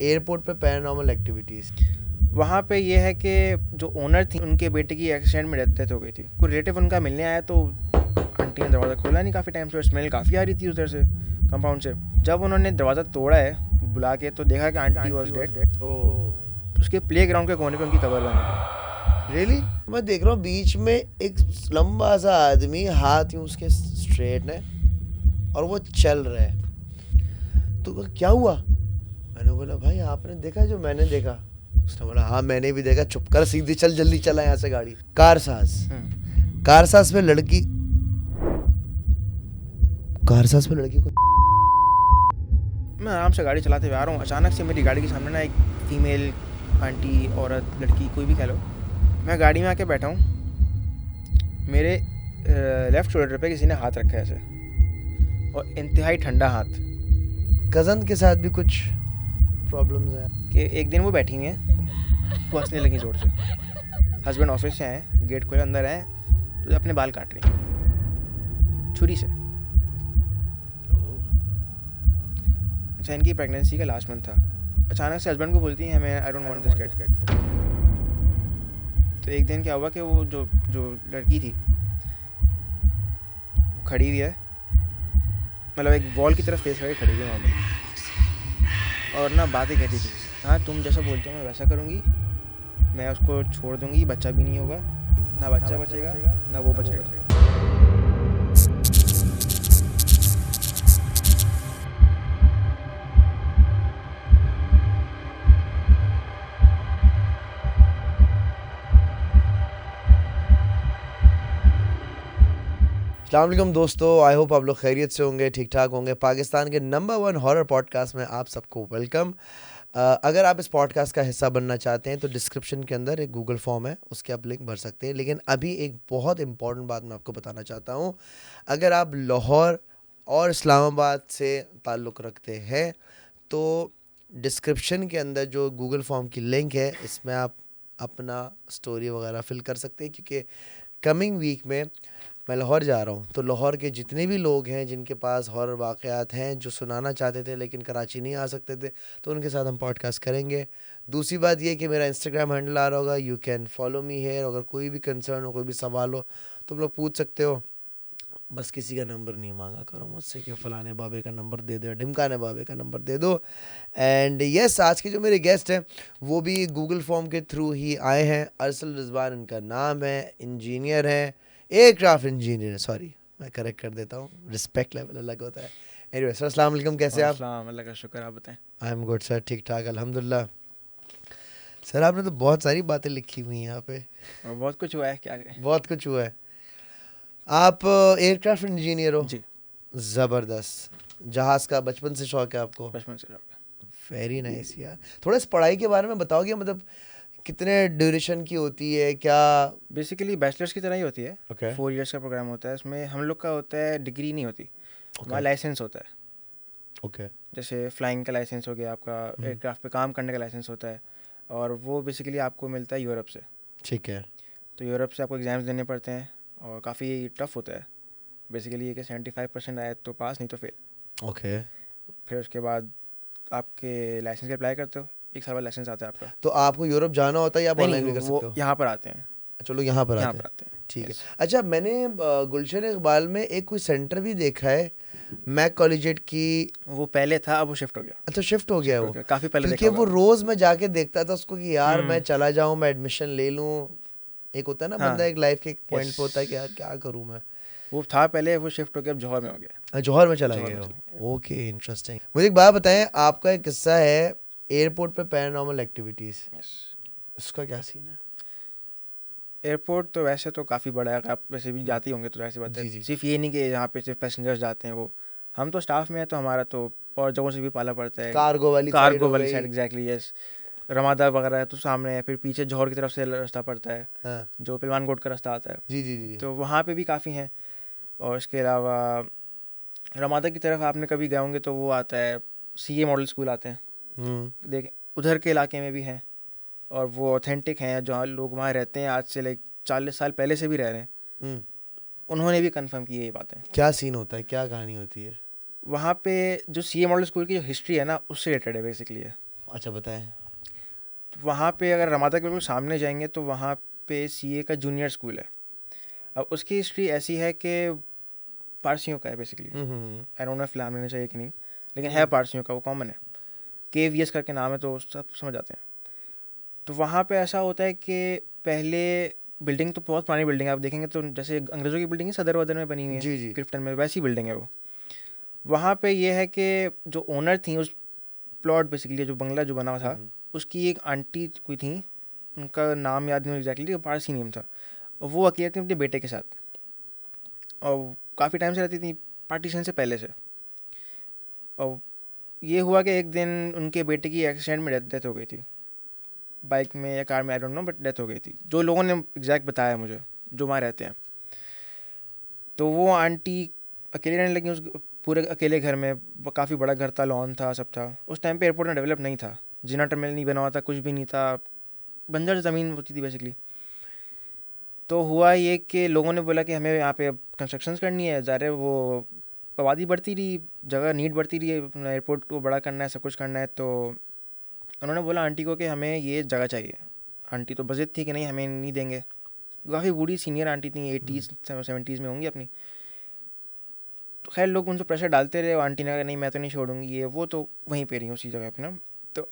Airport पे paranormal activities. वहाँ पे ये है कि जो ओनर थी उनके बेटे की एक्सीडेंट में डेथ हो गई थी। कोई रिलेटिव उनका मिलने आया तो आंटी ने दरवाज़ा खोला नहीं काफ़ी टाइम से, स्मेल काफ़ी आ रही थी उधर से कंपाउंड से। जब उन्होंने दरवाज़ा तोड़ा है बुला के तो देखा कि आंटी वॉज डेड। उसके प्ले ग्राउंड के कोने पे उनकी कबर बनी थी। रियली? मैं देख रहा हूँ बीच में एक लंबा सा आदमी, हाथ यूँ उसके स्ट्रेट है और वो चल रहा है। तो क्या हुआ? मैंने बोला भाई आपने देखा जो मैंने देखा? उसने बोला हाँ मैंने भी देखा। चुप कर, सीधी चल, जल्दी चला यहाँ से गाड़ी। कारसास में लड़की को मैं आराम से गाड़ी चलाते हुए आ रहा हूँ, अचानक से मेरी गाड़ी के सामने ना एक फीमेल आंटी, औरत, लड़की, कोई भी कह लो, मैं गाड़ी में आके बैठा हूँ, मेरे लेफ़्ट शोल्डर पे किसी ने हाथ रखा है ऐसे, और इंतहाई ठंडा हाथ। कज़न के साथ भी कुछ प्रॉब्लम्स हैं कि एक दिन वो बैठी हुई हैं, वो हंसने लगी ज़ोर से। हस्बैंड ऑफिस से आए, गेट खोले, अंदर आए तो अपने बाल काट रही हैं छुरी से। अच्छा, इनकी प्रेगनेंसी का लास्ट मंथ था। अचानक से हस्बैंड को बोलती हैं हमें I don't want this cat. तो एक दिन क्या हुआ कि वो जो लड़की थी खड़ी हुई है, मतलब एक वॉल की तरफ फेस करके खड़ी हुई है वहाँ पे, और ना बातें कहती थी, हाँ तुम जैसा बोलते हो मैं वैसा करूँगी, मैं उसको छोड़ दूँगी, बच्चा भी नहीं होगा, ना बच्चा बचेगा ना वो बचेगा। अस्सलाम वालेकुम दोस्तों, आई होप आप लोग खैरियत से होंगे, ठीक ठाक होंगे। पाकिस्तान के नंबर 1 हॉरर पॉडकास्ट में आप सबको वेलकम। अगर आप इस पॉडकास्ट का हिस्सा बनना चाहते हैं तो डिस्क्रिप्शन के अंदर एक गूगल फॉर्म है, उसके आप लिंक भर सकते हैं। लेकिन अभी एक बहुत इंपॉर्टेंट बात मैं आपको बताना चाहता हूँ। अगर आप लाहौर और इस्लामाबाद से ताल्लुक़ रखते हैं तो डिस्क्रिप्शन के अंदर जो गूगल फॉर्म की लिंक है, इसमें आप अपना स्टोरी वगैरह फिल कर सकते हैं, क्योंकि कमिंग वीक में मैं लाहौर जा रहा हूँ। तो लाहौर के जितने भी लोग हैं जिनके पास हॉरर वाक़यात हैं, जो सुनाना चाहते थे लेकिन कराची नहीं आ सकते थे, तो उनके साथ हम पॉडकास्ट करेंगे। दूसरी बात ये कि मेरा इंस्टाग्राम हैंडल आ रहा होगा, you can follow me here. अगर कोई भी कंसर्न हो, कोई भी सवाल हो तो हम लोग पूछ सकते हो। बस किसी का नंबर नहीं मांगा करो मुझसे कि फ़लाने बाबे का नंबर दे दो, ढिमकाने बाबे का नंबर दे दो। एंड यस, आज के जो मेरे गेस्ट हैं वो भी गूगल फॉर्म के थ्रू ही आए हैं। अरसल रिजवान इनका नाम है, इंजीनियर हैं, एयरक्राफ्ट इंजीनियर, सॉरी मैं करेक्ट कर देता हूँ, रिस्पेक्ट लेवल अलग होता है। एनीवे सर, अस्सलाम वालेकुम, कैसे आप? अल्लाह का शुक्र, आप बताएं। आई एम गुड सर, ठीक ठाक अल्हम्दुलिल्लाह। सर आपने तो बहुत सारी बातें लिखी हुई हैं यहाँ पे, और बहुत कुछ हुआ है, क्या करें। बहुत कुछ हुआ है। आप एयरक्राफ्ट इंजीनियर हो? जी, ज़बरदस्त। जहाज़ का बचपन से शौक है आपको? बचपन से शौक है। वेरी नाइस यार। थोड़ा इस पढ़ाई के बारे में बताओगे, मतलब कितने ड्यूरेशन की होती है क्या? बेसिकली बैचलर्स की तरह ही होती है। ओके 4 इयर्स का प्रोग्राम होता है। इसमें हम लोग का होता है, डिग्री नहीं होती, हमारा ओके लाइसेंस होता है। ओके जैसे फ्लाइंग का लाइसेंस हो गया आपका, एयरक्राफ्ट पे काम करने का लाइसेंस होता है, और वो बेसिकली आपको मिलता है यूरोप से। ठीक है। तो यूरोप से आपको एग्ज़ाम्स देने पड़ते हैं और काफ़ी टफ होता है। बेसिकली ये कि 75% आए तो पास, नहीं तो फेल। ओके फिर उसके बाद आपके लाइसेंस के अप्लाई करते हो, 1 साल बाद लाइसेंस आता है आपका। तो आपको यूरोप जाना होता है या आप नहीं ऑनलाइन नहीं, भी कर वो सकते हो? यहाँ पर आते हैं, चलो यहाँ पर यहाँ आते पर हैं, आते हैं। ठीक है। Yes. अच्छा, मैंने गुलशन इकबाल में एक कोई सेंटर भी देखा है, मैक कॉलेजिएट की। वो पहले था, अब वो शिफ्ट हो गया। अच्छा, शिफ्ट हो गया है वो? काफ़ी पहले क्योंकि देखा वो होगा। रोज़ मैं जाके देखता था उसको कि यार मैं हम्म, चला जाऊँ, मैं एडमिशन ले लूँ। एक होता है ना बंदा, हाँ, एक लाइफ के एक पॉइंट यस। पे होता है कि यार क्या करूँ मैं। वो था पहले, वो शिफ्ट हो गया, अब जौहर में हो गया। जौहर में चला जौहर गया में हो? चला गया। Okay, interesting. मुझे एक बात बताएं, आपका एक किस्सा है एयरपोर्ट पे पैरानॉर्मल एक्टिविटीज़, यस। उसका क्या सीन है? एयरपोर्ट तो वैसे तो काफ़ी बड़ा है, आप वैसे भी जाते ही होंगे, तो ऐसी बात है। जी जी। सिर्फ ये नहीं कि यहाँ पे सिर्फ पैसेंजर्स जाते हैं, वो हम तो स्टाफ में हैं, तो हमारा तो और जगहों से भी पाला पड़ता है। कार्गो वाली साइड कार्गो हो वाली गई। Side, exactly, yes. रमादा वगैरह है तो सामने है, फिर पीछे जौहर की तरफ से रास्ता पड़ता है, हाँ जो पिलवान कोट का रास्ता आता है, जी जी जी। तो वहाँ पे भी काफ़ी हैं। और इसके अलावा रमादा की तरफ आपने कभी गए होंगे तो वो आता है, सीए मॉडल स्कूल आते हैं, देखें, उधर के इलाके में भी हैं, और वो ऑथेंटिक हैं, जहाँ लोग वहाँ रहते हैं आज से लाइक 40 साल पहले से भी रह रहे हैं। हम्म। उन्होंने भी कंफर्म की यही बातें। क्या सीन होता है, क्या कहानी होती है? वहाँ पे जो सीए मॉडल स्कूल की जो हिस्ट्री है ना, उससे रिलेटेड है बेसिकली है। अच्छा बताएं। तो वहाँ पे अगर रमादा के बिल्कुल सामने जाएंगे तो वहाँ पे सीए का जूनियर स्कूल है। अब उसकी हिस्ट्री ऐसी है कि पारसियों का है basically. I don't know if नाम लेना चाहिए कि नहीं, लेकिन है पारसियों का, वो कॉमन है। KVS करके नाम है तो सब समझ आते हैं। तो वहाँ पे ऐसा होता है कि पहले बिल्डिंग तो बहुत पुरानी बिल्डिंग है, आप देखेंगे तो जैसे अंग्रेज़ों की बिल्डिंग है सदर वदर में बनी हुई है, जी जी। क्लिफ्टन में, वैसी बिल्डिंग है वो। वहाँ पे ये है कि जो ओनर थी उस प्लॉट बेसिकली, जो बंगला जो बना हुआ था, उसकी एक आंटी कोई थी, उनका नाम याद नहीं एग्जैक्टली, पारसी नेम था। और वो अकेले थी अपने बेटे के साथ, और काफ़ी टाइम से रहती थी, पार्टीशन से पहले से। और ये हुआ कि एक दिन उनके बेटे की एक्सीडेंट में डेथ हो गई थी, बाइक में या कार में, I don't know, but death हो गई थी, जो लोगों ने एग्जैक्ट बताया मुझे, जो वहाँ रहते हैं। तो वो आंटी अकेले रहने लगी उस पूरे अकेले घर में। काफ़ी बड़ा घर था, लॉन था, सब था। उस टाइम पे एयरपोर्ट में डेवलप नहीं था, जीना टर्मिनल नहीं बना हुआ था, कुछ भी नहीं था, बंजर ज़मीन होती थी बेसिकली। तो हुआ ये कि लोगों ने बोला कि हमें यहाँ पे कंस्ट्रक्शंस करनी है, ज़ाहिर है वो आबादी बढ़ती रही, जगह नीड बढ़ती रही, एयरपोर्ट को बड़ा करना है, सब कुछ करना है। तो उन्होंने बोला आंटी को कि हमें ये जगह चाहिए। आंटी तो बजट थी कि नहीं हमें नहीं देंगे, काफ़ी बूढ़ी सीनियर आंटी थी, 80s 70s में होंगी अपनी। तो खैर लोग उनसे प्रेशर डालते रहे, आंटी ने कहा नहीं मैं तो नहीं छोड़ूंगी ये वो, तो वहीं पे रही उसी जगह पे ना। तो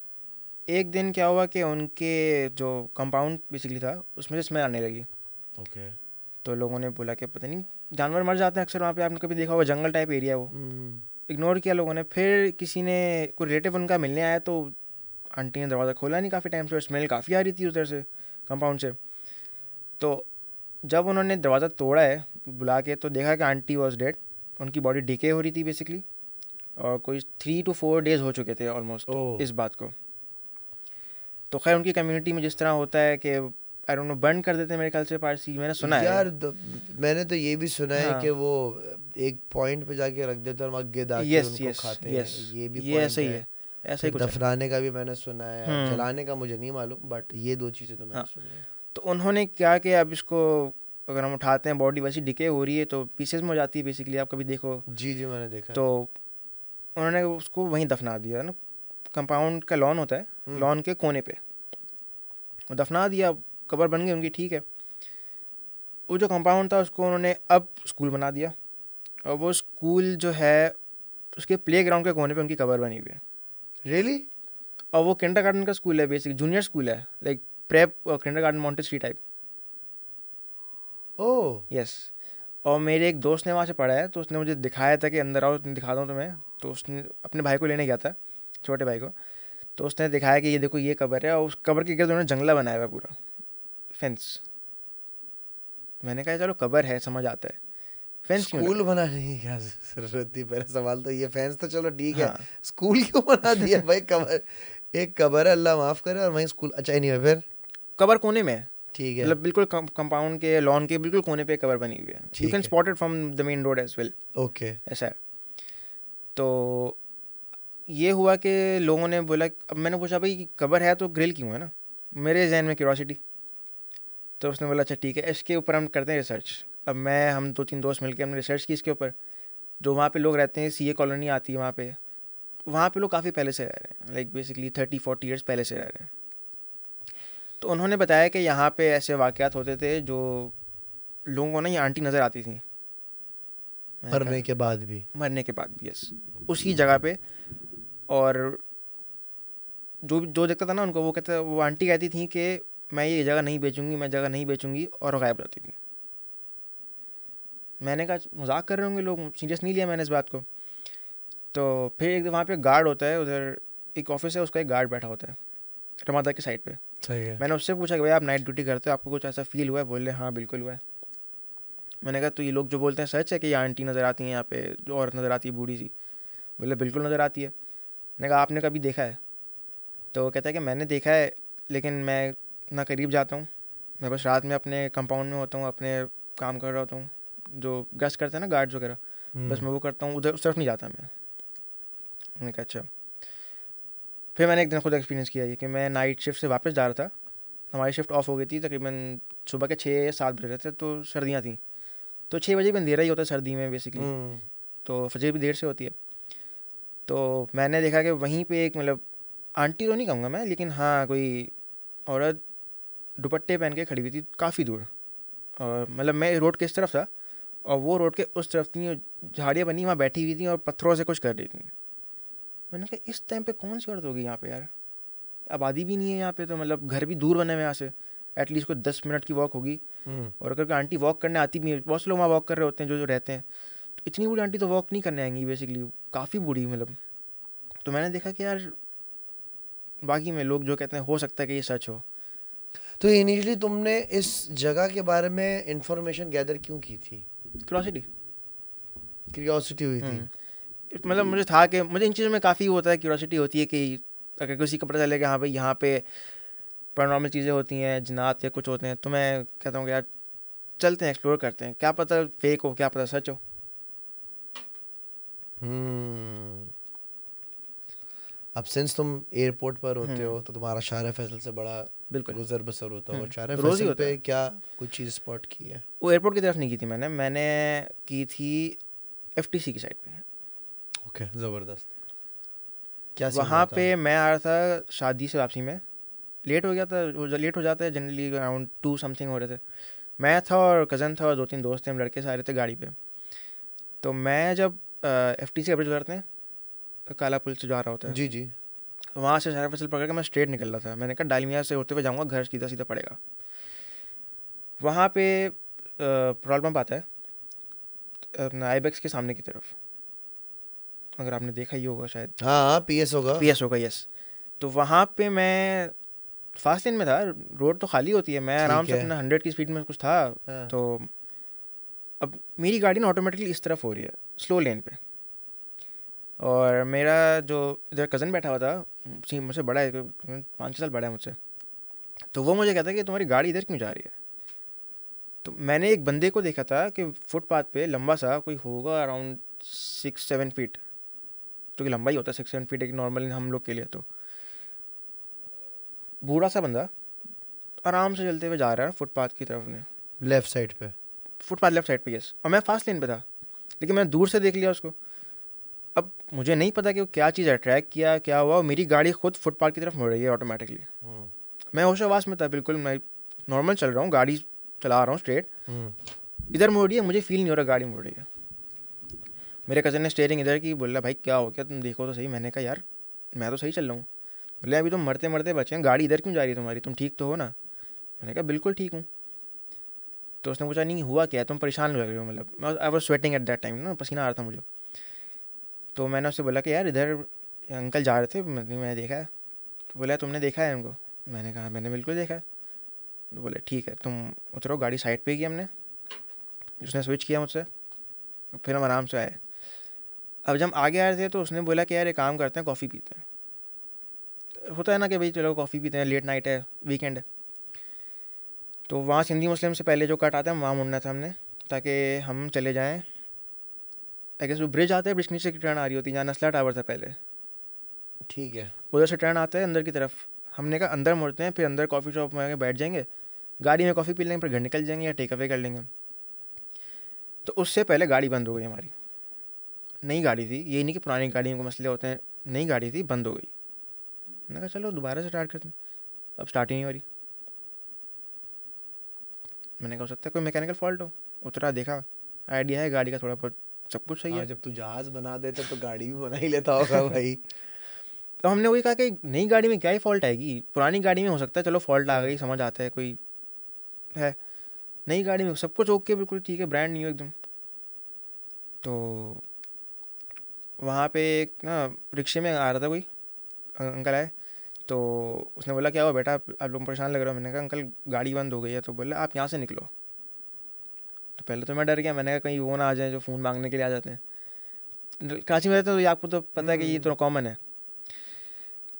एक दिन क्या हुआ कि उनके जो कंपाउंड बेसिकली था उसमें से स्मेल आने लगी। ओके। तो लोगों ने बोला कि पता नहीं जानवर मर जाते हैं अक्सर वहाँ पे, आपने कभी देखा होगा, जंगल टाइप एरिया है वो। इग्नोर किया लोगों ने। फिर किसी ने, कोई रिलेटिव उनका मिलने आया, तो आंटी ने दरवाज़ा खोला नहीं काफ़ी टाइम से, स्मेल काफ़ी आ रही थी उधर से कंपाउंड से। तो जब उन्होंने दरवाज़ा तोड़ा है बुला के, तो देखा कि आंटी वॉज डेड, उनकी बॉडी डिके हो रही थी बेसिकली, और कोई 3 to 4 डेज़ हो चुके थे ऑलमोस्ट ओह। इस बात को। तो खैर उनकी कम्युनिटी में जिस तरह होता है कि आई डोंट नो बर्न कर देते हैं मेरे ख्याल से पारसी, मैंने सुना है। यार मैंने तो ये भी सुना है हाँ, कि वो एक पॉइंट पे जाके रख देते हैं और वहाँ गिद्ध आके यस उनको यस खाते हैं, यस, ये भी ये पॉइंट ऐसा ही है। है, ऐसा ही फिर कुछ है। दफनाने का भी मैंने सुना है, अब हम्म। जलाने का मुझे नहीं मालूम, बट ये दो चीज़ें तो मैंने हाँ, सुनी है। तो उन्होंने क्या कि अब इसको अगर हम उठाते हैं, बॉडी वैसी डिके हो रही है तो पीसेस में हो जाती है बेसिकली, आप कभी देखो। जी जी, मैंने देखा तो है। उन्होंने उसको वहीं दफना दिया ना, कंपाउंड का लॉन होता है, लॉन के कोने पे वो दफना दिया, कब्र बन गई उनकी, ठीक है। वो जो कंपाउंड था उसको उन्होंने अब स्कूल बना दिया, और वो स्कूल जो है उसके प्ले ग्राउंड के कोने पे उनकी कब्र बनी हुई है। रियली? और वो किंडरगार्टन का स्कूल है बेसिक, जूनियर स्कूल है, like prep kindergarten Montessori type. Oh. Yes. और मेरे एक दोस्त ने वहाँ से पढ़ा है, तो उसने मुझे दिखाया था कि अंदर आओ दिखाता हूँ तुम्हें। तो उसने अपने भाई को लेने गया था, छोटे भाई को। तो उसने दिखाया कि ये देखो ये कब्र है, और उस कब्र के गिर्द उन्होंने जंगला बनाया हुआ है पूरा, फेंस। मैंने कहा चलो कब्र है समझ आता है, फेंस क्यों स्कूल लगाया। बनाने की क्या जरूरत थी? पहला सवाल तो ये, फैंस तो चलो ठीक है, हाँ, स्कूल क्यों बना दिया भाई? कबर, एक कबर है, अल्लाह माफ करे, और वहीं स्कूल। अच्छा ही नहीं है फिर। कब्र कोने में है, ठीक है। मतलब बिल्कुल कंपाउंड के लॉन के बिल्कुल कोने पे कब्र बनी हुई है, यू कैन ठीक है। Spot it from the main road as well, okay. ऐसा है। तो ये हुआ कि लोगों ने बोला, अब मैंने पूछा भाई कब्र है तो ग्रिल क्यों है ना, मेरे जहन में क्यूरोसिटी। तो उसने बोला अच्छा ठीक है, इसके ऊपर हम करते हैं रिसर्च। अब हम 2-3 दोस्त मिलकर हमने रिसर्च की इसके ऊपर। जो वहाँ पे लोग रहते हैं, सीए कॉलोनी आती है वहाँ पे लोग काफ़ी पहले से रह रहे हैं, लाइक बेसिकली 30-40 ईयर्स पहले से रह रहे हैं। तो उन्होंने बताया कि यहाँ पे ऐसे वाक़यात होते थे, जो लोगों को ना ये आंटी नज़र आती थी। मैंने मरने कहा के बाद भी? मरने के बाद भी, यस, उसी जगह पे। और जो जो देखता था ना उनको, वो कहता, वो आंटी कहती थी कि मैं ये जगह नहीं बेचूंगी, मैं जगह नहीं बेचूंगी, और गायब हो जाती थी। मैंने कहा मजाक कर रहे होंगे लोग, सीरियस नहीं लिया मैंने इस बात को। तो फिर एक वहाँ पे गार्ड होता है उधर, एक ऑफिस है उसका, एक गार्ड बैठा होता है रमादा की साइड पे। सही है। मैंने उससे पूछा कि भाई आप नाइट ड्यूटी करते हो, आपको कुछ ऐसा फील हुआ है? बोले हाँ बिल्कुल हुआ है। मैंने कहा तो ये लोग जो बोलते हैं सच है कि ये आंटी नज़र आती हैं यहाँ पे, जो औरत नज़र आती है बूढ़ी सी? बोले बिल्कुल नज़र आती है। मैंने कहा आपने कभी देखा है? तो वो कहता है कि मैंने देखा है, लेकिन मैं ना करीब जाता हूँ, मैं बस रात में अपने कंपाउंड में होता हूँ, अपने काम कर रहा होता हूँ, जो गश्त करते हैं ना गार्ड्स वगैरह, बस मैं वो करता हूँ, उधर उस तरफ नहीं जाता मैं। मैंने कहा अच्छा। फिर मैंने एक दिन खुद एक्सपीरियंस किया ये कि मैं नाइट शिफ्ट से वापस जा रहा था, हमारी शिफ्ट ऑफ हो गई थी, तकरीबन सुबह के 6 या 7 बज रहे थे, तो सर्दियाँ थी, तो 6 बजे भी अंधेरा ही होता है सर्दी में बेसिकली, तो फजर भी देर से होती है। तो मैंने देखा कि वहीं पे एक मतलब आंटी तो नहीं कहूँगा मैं, लेकिन हाँ कोई औरत दुपट्टे पहन के खड़ी हुई थी काफ़ी दूर, और मतलब मैं रोड के इस तरफ था और वो रोड के उस तरफ थी, झाड़ियाँ बनी वहाँ बैठी हुई थी और पत्थरों से कुछ कर रही थी। मैंने कहा इस टाइम पे कौन सी औरत होगी यहाँ पे यार, आबादी भी नहीं है यहाँ पे, तो मतलब घर भी दूर बने हुए यहाँ से, एटलीस्ट कोई 10 मिनट की वॉक होगी। और अगर कोई आंटी वॉक करने आती भी है, बहुत से लोग वहाँ वॉक कर रहे होते हैं जो जो रहते हैं, तो इतनी बूढ़ी आंटी तो वॉक नहीं करने आएंगी बेसिकली, काफ़ी बूढ़ी मतलब। तो मैंने देखा कि यार बाकी में लोग जो कहते हैं हो सकता है कि ये सच हो। तो इनिशियली तुमने इस जगह के बारे में इंफॉर्मेशन गैदर क्यों की थी? क्यूरोसिटी। क्यूरियोसिटी हुई थी? मतलब मुझे था कि मुझे इन चीज़ों में काफ़ी होता है, क्यूरोसिटी होती है कि अगर किसी को पता चले कि हाँ भाई यहाँ पे पैरानॉर्मल चीज़ें होती हैं, जिन्नात या कुछ होते हैं, तो मैं कहता हूँ कि यार चलते हैं, एक्सप्लोर करते हैं, क्या पता फेक हो, क्या पता सच हो। हम्म। अब सिंस तुम एयरपोर्ट पर होते हो तो तुम्हारा शारा फैसल से बड़ा बिल्कुल। गुजर बसर होता होगा। शारा रोज़ ही फैसल होता पे है। क्या कुछ चीज़ स्पॉट की है? वो एयरपोर्ट की तरफ नहीं की थी मैंने की थी FTC की साइड पे। ओके, ज़बरदस्त। क्या सीन वहाँ हुआ था? पे मैं आ रहा था शादी से वापसी में, लेट हो गया था, लेट हो जाता है जनरली, अराउंड 2 समथिंग हो रहे थे। मैं था और कज़न था और 2-3 दोस्त थे, हम लड़के सारे थे गाड़ी पे। तो मैं जब FTC अप्रोच करते हैं, काला पुल से जा रहा होता है, जी जी। वहाँ से शारा फैसल पकड़ के मैं स्ट्रेट निकल रहा था। मैंने कहा डालमिया से होते हुए जाऊँगा, घर सीधा सीधा पड़ेगा। वहाँ पे पेट्रोल पंप आता है अपना आईबेक्स के सामने की तरफ, अगर आपने देखा ही होगा शायद। हाँ हाँ, पीएस होगा। PS होगा, यस। तो वहाँ पे मैं फास्ट लेन में था, रोड तो खाली होती है, मैं आराम ठीक से है। अपना 100 की स्पीड में कुछ था। हाँ। तो अब मेरी गाड़ी ना ऑटोमेटिकली इस तरफ हो रही है, स्लो लेन पे, और मेरा जो इधर कज़न बैठा हुआ था, मुझसे बड़ा है, 5-6 साल बड़ा है मुझसे, तो वो मुझे कहता है कि तुम्हारी गाड़ी इधर क्यों जा रही है। तो मैंने एक बंदे को देखा था कि फुटपाथ पे लंबा सा कोई होगा अराउंड 6-7 फीट, जो कि लंबा ही होता है 6-7 फीट एक नॉर्मल हम लोग के लिए। तो बूढ़ा सा बंदा आराम से चलते हुए जा रहा है फुटपाथ की तरफ ने, लेफ्ट साइड पे? फुटपाथ लेफ्ट साइड पे, यस। और मैं फास्ट लेन पे था, लेकिन मैंने दूर से देख लिया उसको। अब मुझे नहीं पता कि वो क्या चीज़ अट्रैक्ट किया, क्या हुआ, और मेरी गाड़ी खुद फुटपाथ की तरफ मुड़ रही है ऑटोमेटिकली। मैं होशोहवास में था बिल्कुल, मैं नॉर्मल चल रहा हूँ, गाड़ी चला रहा हूँ स्ट्रेट, इधर मुड़ रही है, मुझे फील नहीं हो रहा गाड़ी मुड़ रही है। मेरे कज़न ने स्टेयरिंग इधर की, बोला भाई क्या हो गया, तुम देखो तो सही। मैंने कहा यार मैं तो सही चल रहा हूँ। बोले अभी तुम मरते मरते बचे हैं, गाड़ी इधर क्यों जा रही है तुम्हारी, तुम ठीक तो हो ना। मैंने कहा बिल्कुल ठीक हूँ। तो उसने पूछा नहीं हुआ क्या, तुम परेशान लग रहे हो, मतलब I was sweating at that time ना, पसीना आ रहा था मुझे। तो मैंने उससे बोला कि यार इधर अंकल जा रहे थे, मैंने देखा है। तो बोला तुमने देखा है उनको? मैंने कहा मैंने बिल्कुल देखा है। तो बोले ठीक है तुम उतरो, गाड़ी साइड पे की हमने, उसने स्विच किया मुझसे, फिर हम आराम से आए। अब जब हम आगे आ रहे थे तो उसने बोला कि यार एक काम करते हैं, कॉफ़ी पीते हैं। होता है ना कि भाई चलो कॉफ़ी पीते हैं, लेट नाइट है, वीकेंड है। तो वहाँ सिंधी मुस्लिम से पहले जो कट आता है वहाँ मुड़ना था हमने, ताकि हम चले जाएँ। आई गेस वो ब्रिज आता है, ब्रिज नीचे की ट्रेन आ रही होती है, जहाँ नस्ला टावर था पहले, ठीक है। उधर से ट्रेन आता है अंदर की तरफ। हमने कहा अंदर मुड़ते हैं, फिर अंदर कॉफ़ी शॉप में आके बैठ जाएंगे, गाड़ी में कॉफ़ी पी लेंगे, फिर घर निकल जाएंगे या टेक अवे कर लेंगे। तो उससे पहले गाड़ी बंद हो गई हमारी। नई गाड़ी थी, ये नहीं कि पुरानी गाड़ी में मसले होते हैं, नई गाड़ी थी, बंद हो गई। मैंने कहा चलो दोबारा से स्टार्ट करते हैं, अब स्टार्ट ही नहीं हो रही। मैंने कहा हो सकता है कोई मैकेनिकल फॉल्ट हो। उतरा, देखा, आइडिया है गाड़ी का थोड़ा बहुत, सब कुछ सही हाँ, है। जब तू जहाज बना देता तो गाड़ी भी बना ही लेता होगा भाई। तो हमने वही कहा कि नई गाड़ी में क्या ही फॉल्ट आएगी, पुरानी गाड़ी में हो सकता है चलो फॉल्ट आ हाँ। गई, समझ आता है कोई है, नई गाड़ी में सब कुछ ओके, बिल्कुल ठीक है, ब्रांड न्यू एकदम। तो वहाँ पे एक ना रिक्शे में आ रहा था कोई अंकल आए, तो उसने बोला क्या हुआ बेटा, आप लोग परेशान लग रहे हो। मैंने कहा अंकल गाड़ी बंद हो गई है। तो बोला आप यहाँ से निकलो। तो पहले तो मैं डर गया, मैंने कहा कहीं वो ना आ जाए जो फ़ोन मांगने के लिए आ जाते हैं, कराची में रहते हैं तो ये आपको तो पता है कि ये तो कॉमन है।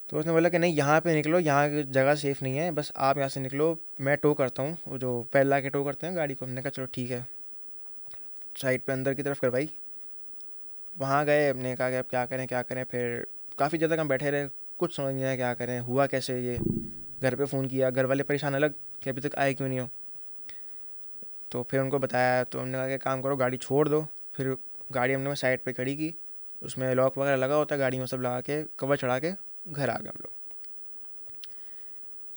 तो उसने बोला कि नहीं यहाँ पे निकलो, यहाँ की जगह सेफ़ नहीं है, बस आप यहाँ से निकलो, मैं टो करता हूँ, वो जो पैर ला के टो करते हैं गाड़ी को। हमने कहा चलो ठीक है, साइड पे अंदर की तरफ करवाई। वहाँ गए, हमने कहा कि अब क्या करें क्या करें। फिर काफ़ी ज़्यादा हम बैठे रहे, कुछ समझ नहीं आया क्या करें, हुआ कैसे ये। घर पे फ़ोन किया, घर वाले परेशान अलग कि अभी तक आए क्यों नहीं हो। तो फिर उनको बताया, तो हमने कहा कि काम करो गाड़ी छोड़ दो। फिर गाड़ी हमने साइड पे खड़ी की, उसमें लॉक वगैरह लगा होता है गाड़ी में, सब लगा के कवर चढ़ा के घर आ गए हम लोग।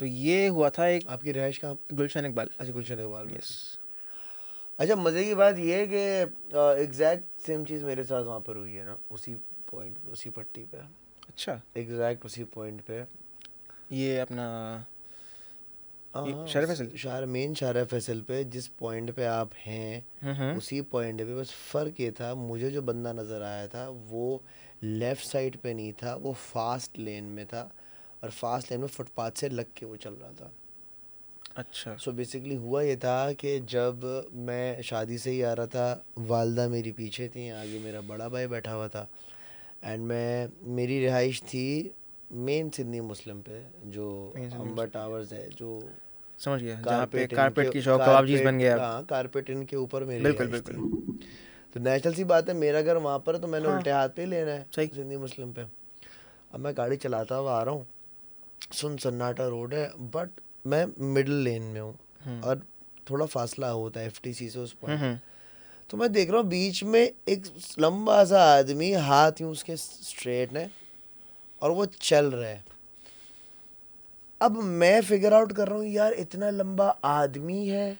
तो ये हुआ था एक आपकी रिहाइश कहाँ? गुलशन इकबाल। अच्छा, गुलशन इकबाल में। यस। अच्छा, मज़े की बात ये है कि एग्जैक्ट सेम चीज़ मेरे साथ वहाँ पर हुई है ना, उसी पॉइंट पे, उसी पट्टी पे, अच्छा, एग्जैक्ट उसी पॉइंट पे। ये अपना हाँ ये हाँ, शरीफ फैसल। मेन शारा फैसल पे जिस पॉइंट पे आप हैं, उसी पॉइंट पे। बस फ़र्क ये था, मुझे जो बंदा नज़र आया था वो लेफ़्ट साइड पे नहीं था, वो फास्ट लेन में था, और फास्ट लेन में फुटपाथ से लग के वो चल रहा था। अच्छा। सो बेसिकली हुआ ये था कि जब मैं शादी से ही आ रहा था, वालदा मेरी पीछे थी, आगे मेरा बड़ा भाई बैठा हुआ था, एंड मेरी रिहाइश थी मेन सिडनी मुस्लिम पे, जो मेन सिडनी अंबर टावर्स है, जो समझ गया, जहाँ पे कारपेट कारपेट इनके की शॉप कबाबजीज बन गया अब। हाँ, कारपेट इनके ऊपर मेरी बिल्कुल रिहाइश थी। बिल्कुल। तो नेचुरल सी बात है, मेरा घर वहाँ पर है, तो मैंने हाँ, उल्टे हाथ पे ही लेना है सही। सिंधी मुस्लिम पे। अब मैं गाड़ी चलाता हुआ आ रहा हूँ, सन्नाटा रोड है, बट मैं मिडिल लेन में हूँ, और थोड़ा फासला होता है एफटीसी से उस पॉइंट। तो मैं देख रहा हूँ बीच में एक लंबा सा आदमी, हाथ यूँ उसके स्ट्रेट है, और वो चल रहा है। अब मैं फिगर आउट कर रहा हूँ, यार इतना लंबा आदमी है,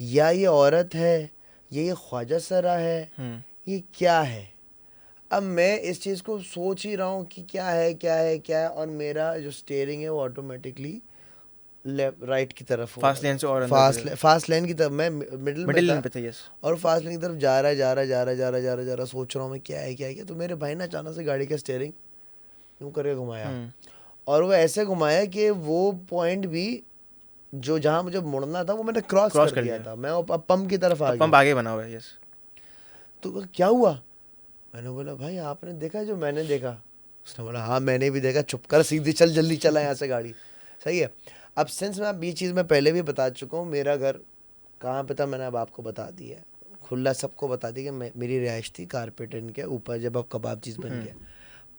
या ये औरत है, या ये ख्वाजा सरा है, ये क्या है? अब मैं इस चीज़ को सोच ही रहा हूँ कि क्या है, क्या है, क्या है, और मेरा जो स्टीयरिंग है वो ऑटोमेटिकली लेफ्ट राइट की तरफ हो फास्ट रहा लेन से और था, अंदर फास्ट लेन की तरफ। मैं मिडिल में मिडिल था, लेन पे था। यस। और फास्ट लेन की तरफ जा रहा है, जा रहा है, जा रहा है, जा रहा है, जा रहा है, जा रहा है, सोच रहा हूँ मैं क्या है, क्या है, क्या। तो मेरे भाई ने अचानक से गाड़ी का स्टीयरिंग यूँ करके घुमाया, और वो ऐसे घुमाया कि वो पॉइंट भी जो जहाँ मुझे मुड़ना था वो मैंने क्रॉस क्रॉस कर कर दिया लिया। था, मैं अब पंप की तरफ आ अब गया। पंप आगे बना हुआ है। यस। तो क्या हुआ? मैंने बोला, भाई आपने देखा जो मैंने देखा? उसने बोला, हाँ मैंने भी देखा, चुप कर, सीधी चल, जल्दी चला यहाँ से गाड़ी। सही है। अब सिंस मैं अब ये चीज़ मैं पहले भी बता चुका हूँ, मेरा घर कहाँ पे था मैंने अब आपको बता दिया है, खुला सबको बता दिया कि मेरी रिहाइश थी कारपेट के ऊपर, जब अब कबाब चीज़ बन गया।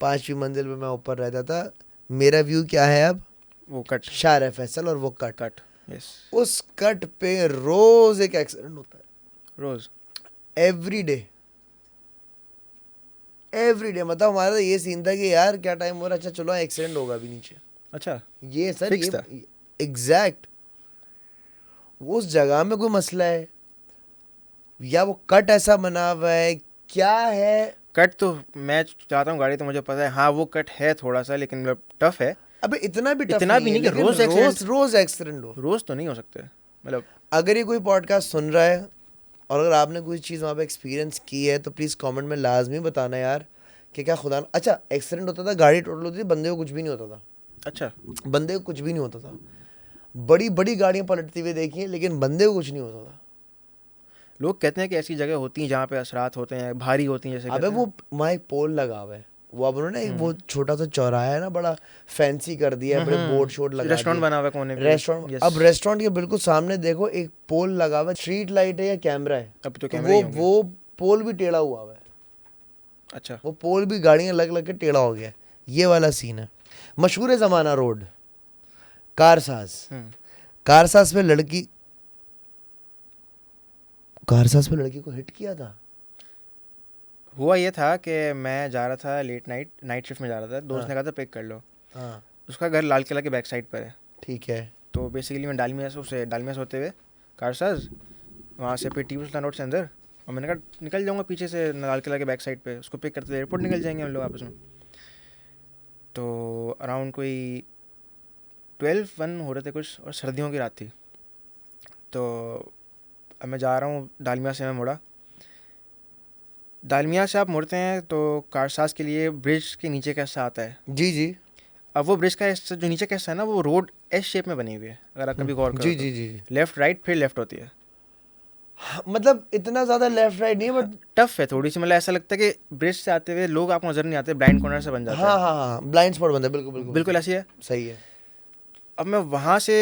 5वीं मंजिल पे मैं ऊपर रहता था। मेरा व्यू क्या है अब? वो कट। शारा फैसल, और वो कट। कट। यस। उस कट पे रोज एक एक्सीडेंट होता है, रोज। Every day, every day. मतलब हमारा ये सीन था कि यार क्या टाइम हो रहा है, अच्छा चलो एक्सीडेंट होगा अभी नीचे। अच्छा, ये सर फिक्स ये था। एग्जैक्ट उस जगह में कोई मसला है, या वो कट ऐसा बना हुआ है, क्या है? कट तो मैं चाहता हूँ गाड़ी, तो मुझे पता है हाँ वो कट है थोड़ा सा, लेकिन मतलब टफ है। अबे इतना भी टफ इतना भी है, नहीं कि लेकिन रोज एक्सीडेंट। रोज एक्सीडेंट हो। रोज तो नहीं हो सकते मतलब। अगर ये कोई पॉडकास्ट सुन रहा है, और अगर आपने कोई चीज़ वहाँ पे एक्सपीरियंस की है, तो प्लीज़ कमेंट में लाजमी बताना यार कि क्या खुदा। अच्छा, एक्सीडेंट होता था, गाड़ी टोटल होती थी, बंदे को कुछ भी नहीं होता था। अच्छा। बंदे को कुछ भी नहीं होता था। बड़ी बड़ी गाड़ियाँ पलटती हुई देखी हैं, लेकिन बंदे को कुछ नहीं होता था। लोग कहते हैं कि ऐसी जगह होती हैं जहाँ पे असरात होते हैं, भारी होती हैं जैसे अबे कहते वो हैं। वहाँ एक पोल लगा हुआ है, वो अब उन्होंने वो छोटा सा चौराहा है ना, बड़ा फैंसी कर दिया है, बड़े बोर्ड शोर्ड लगा रेस्टोरेंट दिए, बना हुआ है कोने पे। रेस्टोरेंट। यस। अब रेस्टोरेंट के बिल्कुल सामने देखो एक पोल लगा हुआ है, स्ट्रीट लाइट है या कैमरा है, अब तो तो कैमरे ही होंगे। वो पोल भी टेढ़ा हुआ है। अच्छा। वो पोल भी गाड़ियां लग लग के टेढ़ा हो गया। ये वाला सीन है। मशहूर जमाना रोड, कारसाज। कारसाज पे लड़की को हिट किया था। हुआ ये था कि मैं जा रहा था लेट नाइट शिफ्ट में जा रहा था, दोस्त ने कहा था पिक कर लो। हाँ उसका घर लाल किला के बैक साइड पर है। ठीक है। तो बेसिकली मैं डालमिया से होते हुए कारसाज, वहाँ से फिर टीपू सुल्तान रोड से अंदर, और मैंने कहा निकल जाऊँगा पीछे से लाल किला के बैक साइड पे, उसको पिक करते एयरपोर्ट निकल जाएंगे हम लोग आपस में। तो अराउंड कोई 12-1 हो रहे थे कुछ, और सर्दियों की रात थी। तो अब मैं जा रहा हूँ डालमिया से, मैं मुड़ा। डालमिया से आप मुड़ते हैं तो कारसाज के लिए ब्रिज के नीचे का हिस्सा आता है। जी जी। अब वो ब्रिज का हिस्सा जो नीचे का हिस्सा है ना, वो रोड एस शेप में बनी हुई है, अगर आप कभी गौर करो जी तो। जी जी। लेफ्ट राइट फिर लेफ्ट होती है। मतलब इतना ज्यादा लेफ्ट राइट नहीं है, बट टफ है थोड़ी सी, मतलब ऐसा लगता है कि ब्रिज से आते हुए लोग आपको नजर नहीं आते, ब्लाइंड कॉर्नर से बन जाता हाँ है। हाँ हाँ, ब्लाइंड स्पॉट बनता है, बिल्कुल बिल्कुल बिल्कुल ऐसी है। सही है। अब मैं वहाँ से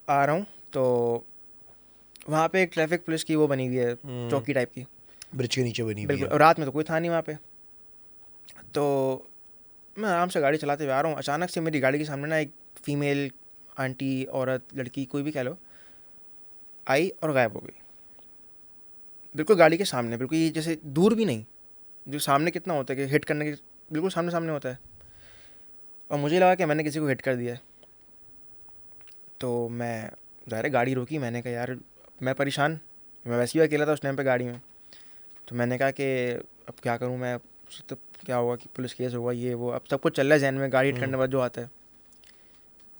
आ रहा हूँ, तो वहाँ पे एक ट्रैफिक पुलिस की वो बनी हुई है, चौकी टाइप की, ब्रिज के नीचे बनी हुई बिल्कुल। है। और रात में तो कोई था नहीं वहाँ पे। तो मैं आराम से गाड़ी चलाते हुए आ रहा हूँ, अचानक से मेरी गाड़ी के सामने ना एक फीमेल आंटी, औरत, लड़की, कोई भी कह लो, आई और गायब हो गई। बिल्कुल गाड़ी के सामने, बिल्कुल ये जैसे दूर भी नहीं, जो सामने कितना होता है कि हिट करने के बिल्कुल सामने सामने होता है। और मुझे लगा कि मैंने किसी को हिट कर दिया है। तो मैं ज़ाहिर है गाड़ी रोकी, मैंने कहा यार मैं परेशान, मैं वैसे ही अकेला था उस टाइम पे गाड़ी में, तो मैंने कहा कि अब क्या करूं मैं, तो क्या होगा कि पुलिस केस होगा ये वो, अब सब कुछ चल रहा है जहन में, गाड़ी हिट करने के बाद जो आता है।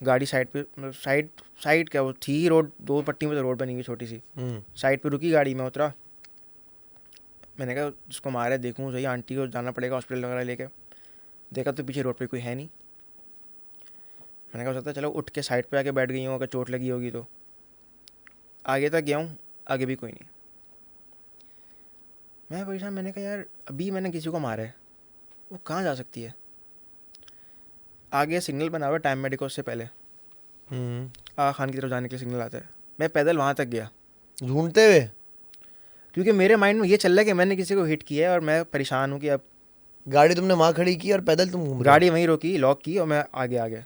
गाड़ी साइड पे, मतलब साइड क्या वो थी ही रोड, 2 पट्टी में तो रोड बनी हुई छोटी सी, साइड पे रुकी गाड़ी, में उतरा, मैंने कहा जिसको मारे देखूँ सही, आंटी को जाना पड़ेगा हॉस्पिटल वगैरह लेके। देखा तो पीछे रोड पे कोई है नहीं। मैंने कहा हो सकता है चलो उठ के साइड पे आके बैठ गई हूँ, अगर चोट लगी होगी तो। आगे तक गया हूँ, आगे भी कोई नहीं। मैं परेशान, मैंने कहा यार अभी मैंने किसी को मारा है, वो कहाँ जा सकती है। आगे सिग्नल बना हुआ है टाइम मेडिको से पहले, आगा खान की तरफ जाने के लिए सिग्नल आता है। मैं पैदल वहाँ तक गया ढूंढते हुए, क्योंकि मेरे माइंड में ये चल रहा है कि मैंने किसी को हिट किया है और मैं परेशान हूँ कि अब। गाड़ी तुमने वहां खड़ी की और पैदल तुम घूम रहे हो? गाड़ी वहीं रोकी, लॉक की, और मैं आगे आ गया।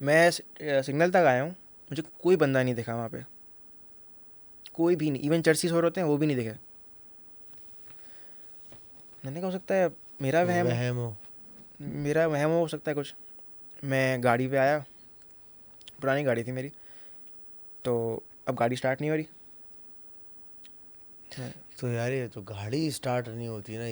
मैं सिग्नल तक आया हूँ, मुझे कोई बंदा नहीं दिखा वहाँ पे, कोई भी नहीं, इवन चर्ची सो होते हैं वो भी नहीं दिखे। मैंने कहा हो सकता है मेरा वहम हो। मेरा वहम हो सकता है कुछ। मैं गाड़ी पे आया, पुरानी गाड़ी थी मेरी, तो अब गाड़ी स्टार्ट नहीं हो रही। तो यार ये तो गाड़ी स्टार्ट नहीं होती ना,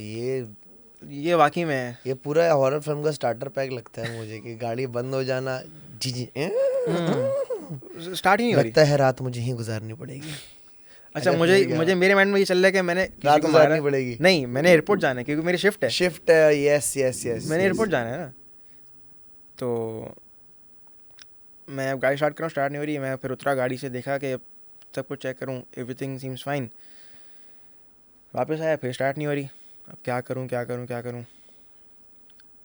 ये वाकई में ये पूरा हॉरर फिल्म का स्टार्टर पैक लगता है मुझे कि गाड़ी बंद हो जाना, जी जी स्टार्ट ही नहीं हो रही। लगता है रात मुझे ही गुजारनी पड़ेगी। अच्छा, अगर मुझे मिल गया। मुझे मेरे माइंड में ये चल रहा है कि मैंने किसी रात को गुजारनी मारा पड़ेगी। नहीं, मैंने एयरपोर्ट जाना है क्योंकि मेरी शिफ्ट है, शिफ्ट है, यस यस यस, मैंने एयरपोर्ट जाना है ना। तो मैं अब गाड़ी स्टार्ट कर रहा हूँ, स्टार्ट नहीं हो रही। मैं फिर उतरा गाड़ी से, देखा कि सब कुछ चेक करूँ, एवरीथिंग सीम्स फाइन। वापस आया, फिर स्टार्ट नहीं हो रही। अब क्या करूँ क्या करूँ क्या करूँ।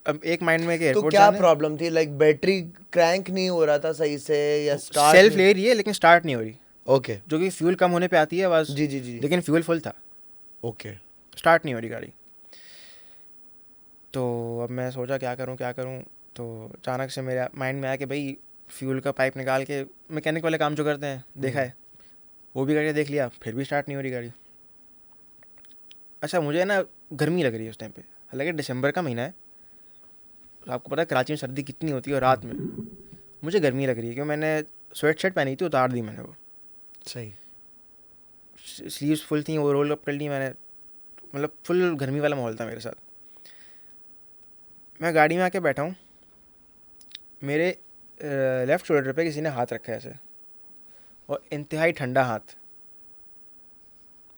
अब एक माइंड में कि तो एयरपोर्ट क्या जाना है, प्रॉब्लम थी, लाइक बैटरी क्रैंक नहीं हो रहा था सही से या स्टार्ट सेल्फ ले रही है लेकिन स्टार्ट नहीं हो रही, ओके जो कि फ्यूल कम होने पे आती है आवाज़, जी जी जी लेकिन फ्यूल फुल था, ओके। स्टार्ट नहीं हो रही गाड़ी। तो अब मैं सोचा क्या करूं क्या करूं। तो अचानक से मेरे माइंड में आया कि भाई फ्यूल का पाइप निकाल के, मैकेनिक वाले काम जो करते हैं देखा है, वो भी करके देख लिया, फिर भी स्टार्ट नहीं हो रही गाड़ी। अच्छा, मुझे ना गर्मी लग रही है उस टाइम पे, हालांकि दिसंबर का महीना है, तो आपको पता है कराची में सर्दी कितनी होती है, और रात में मुझे गर्मी लग रही है, क्योंकि मैंने स्वेट शर्ट पहनी थी, उतार दी मैंने, वो सही। स्लीव्स फुल थी, वो रोल अप कर ली मैंने, मतलब फुल गर्मी वाला माहौल था मेरे साथ। मैं गाड़ी में आके बैठा हूँ, मेरे लेफ़्ट शोल्डर पे किसी ने हाथ रखा है ऐसे, और इंतहाई ठंडा हाथ,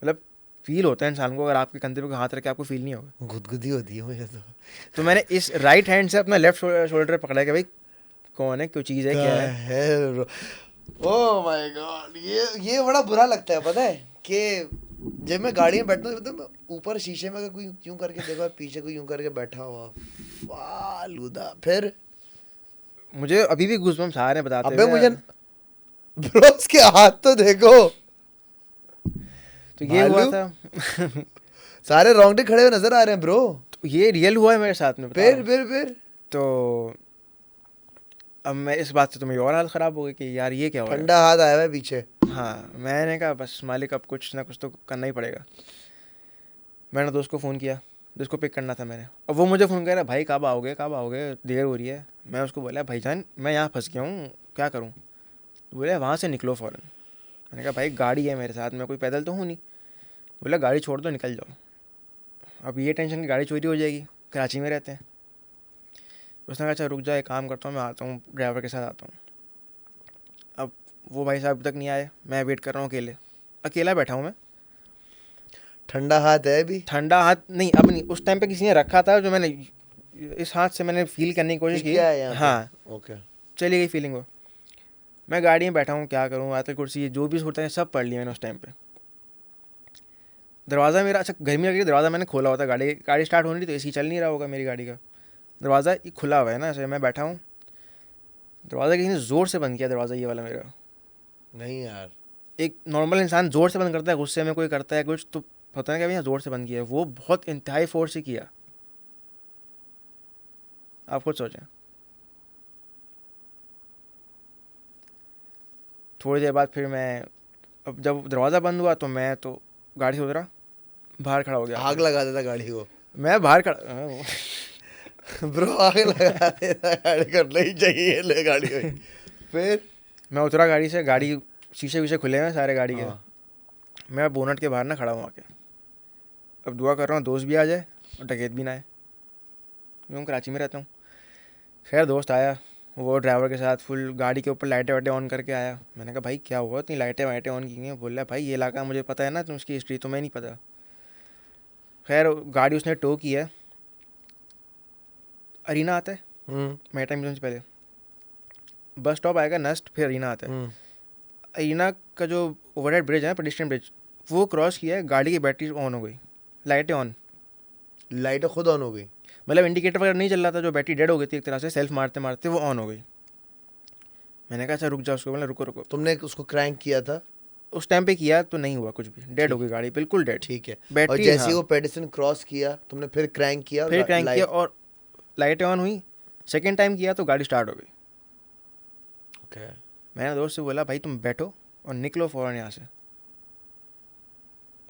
मतलब फील होता है इंसान को, अगर आपके कंधे पे कोई हाथ रखे आपको फील नहीं होगा। गुदगुदी होती है मुझे तो मैंने इस राइट हैंड से अपना लेफ्ट शोल्डर पकड़ा कि भाई कौन है, क्यों चीज़ है, क्या है। ओह माय गॉड, ये बड़ा बुरा लगता है पता है कि जब मैं गाड़ी में बैठता हूँ तो मैं ऊपर शीशे में अगर कोई यूं करके देखो, पीछे कोई यूं करके बैठा हुआ, फालूदा। फिर मुझे अभी भी गूज़बम्स आ रहे हैं बताते अबे हुए मुझे यार। ब्रो उसके हाथ तो देखो, तो ये हुआ भालू। था। सारे रोंगटे खड़े हुए नजर आ रहे हैं ब्रो। तो ये रियल हुआ है मेरे साथ में, बता रहा हूँ। फिर तो अब मैं इस बात से तो मेरी और हालत ख़राब हो गई कि यार ये क्या हो रहा है। ठंडा हाथ आया हुआ है पीछे। हाँ, मैंने कहा बस मालिक अब कुछ ना कुछ तो करना ही पड़ेगा। मैंने दोस्त को फ़ोन किया, जिसको पिक करना था मैंने, और वो मुझे फ़ोन कर रहा है, भाई कब आओगे देर हो रही है। मैं उसको बोला भाईजान मैं यहाँ फंस गया हूँ, क्या करूँ। बोले वहाँ से निकलो फ़ौरन। मैंने कहा भाई गाड़ी है मेरे साथ, मैं कोई पैदल तो हूँ नहीं। बोला गाड़ी छोड़ दो, निकल जाओ। अब ये टेंशन की गाड़ी चोरी हो जाएगी, कराची में रहते हैं। उसने कहा अच्छा रुक जाए, काम करता हूँ, मैं आता हूँ, ड्राइवर के साथ आता हूँ। अब वो भाई साहब अभी तक नहीं आए, मैं वेट कर रहा हूँ, अकेला बैठा हूँ मैं। ठंडा हाथ है अभी? ठंडा हाथ नहीं, अब नहीं, उस टाइम पे किसी ने रखा था, जो मैंने इस हाथ से मैंने फील करने की कोशिश की। क्या है यहाँ पे? हाँ, ओके। चली गई फीलिंग वो। मैं गाड़ी में बैठा हूँ, क्या करूँ, आयत कुर्सी जो भी सूरत है सब पढ़ लिया मैंने उस टाइम पे। दरवाज़ा मेरा, अच्छा गर्मी लग रही है, दरवाज़ा मैंने खोला हुआ था, गाड़ी स्टार्ट होनी थी तो एसी चल नहीं रहा होगा मेरी गाड़ी का, दरवाज़ा खुला हुआ है ना, ऐसे मैं बैठा हूँ, दरवाज़ा किसी ने ज़ोर से बंद किया, दरवाज़ा ये वाला मेरा। नहीं यार, एक नॉर्मल इंसान ज़ोर से बंद करता है, गुस्से में कोई करता है कुछ तो पता नहीं क्या भैया ज़ोर से बंद किया है, वो बहुत इंतहाई फोर्स से किया। आप खुद सोचें। थोड़ी देर बाद फिर मैं, अब जब दरवाज़ा बंद हुआ तो मैं तो गाड़ी से उतरा, बाहर खड़ा हो गया। आग लगा देता गाड़ी को मैं बाहर खड़ा ब्रो, आग लगा देता, गाड़ी करना ही चाहिए ले गाड़ी में। फिर मैं उतरा गाड़ी से, गाड़ी शीशे वीशे खुले हैं सारे गाड़ी के, हाँ। मैं बोनट के बाहर ना खड़ा हूँ आके, अब दुआ कर रहा हूँ दोस्त भी आ जाए और डकैत भी ना आए, क्योंकि मैं कराची में रहता हूँ। खैर दोस्त आया, वो ड्राइवर के साथ फुल गाड़ी के ऊपर लाइटें वाइटें ऑन करके आया। मैंने कहा भाई क्या हुआ, इतनी लाइटें वाइटें ऑन की हैं? बोल रहा है भाई ये इलाका मुझे पता है ना, तो उसकी हिस्ट्री तुम्हें नहीं पता। खैर गाड़ी उसने टो की है, अरीना आता है मेट्रो म्यूजियम से पहले, बस स्टॉप आएगा नस्ट, फिर अरीना आता है। अरीना का जो ओवरहेड ब्रिज है, पेडिस्ट्रियन ब्रिज, वो क्रॉस किया है, गाड़ी की बैटरी ऑन हो गई, लाइटें ऑन, लाइटें खुद ऑन हो गई, मतलब इंडिकेटर वगैरह नहीं चल रहा था, जो बैटरी डेड हो गई थी एक तरह से, सेल्फ मारते मारते वो ऑन हो गई। मैंने कहा अच्छा रुक जाओ, उसको बोला रुको रुको। तुमने उसको क्रैंक किया था? उस टाइम पे किया तो नहीं हुआ कुछ भी, डेड हो गई गाड़ी, बिल्कुल डेड। ठीक है। और बैटरी जैसे हाँ, ही वो पेडिस्ट्रियन क्रॉस किया तुमने फिर क्रैंक किया और फिर क्रैंक लाइट- किया और लाइटें ऑन हुई। सेकेंड टाइम किया तो गाड़ी स्टार्ट हो गई। ओके। मैंने दोस्त से बोला भाई तुम बैठो और निकलो फ़ौरन यहाँ से।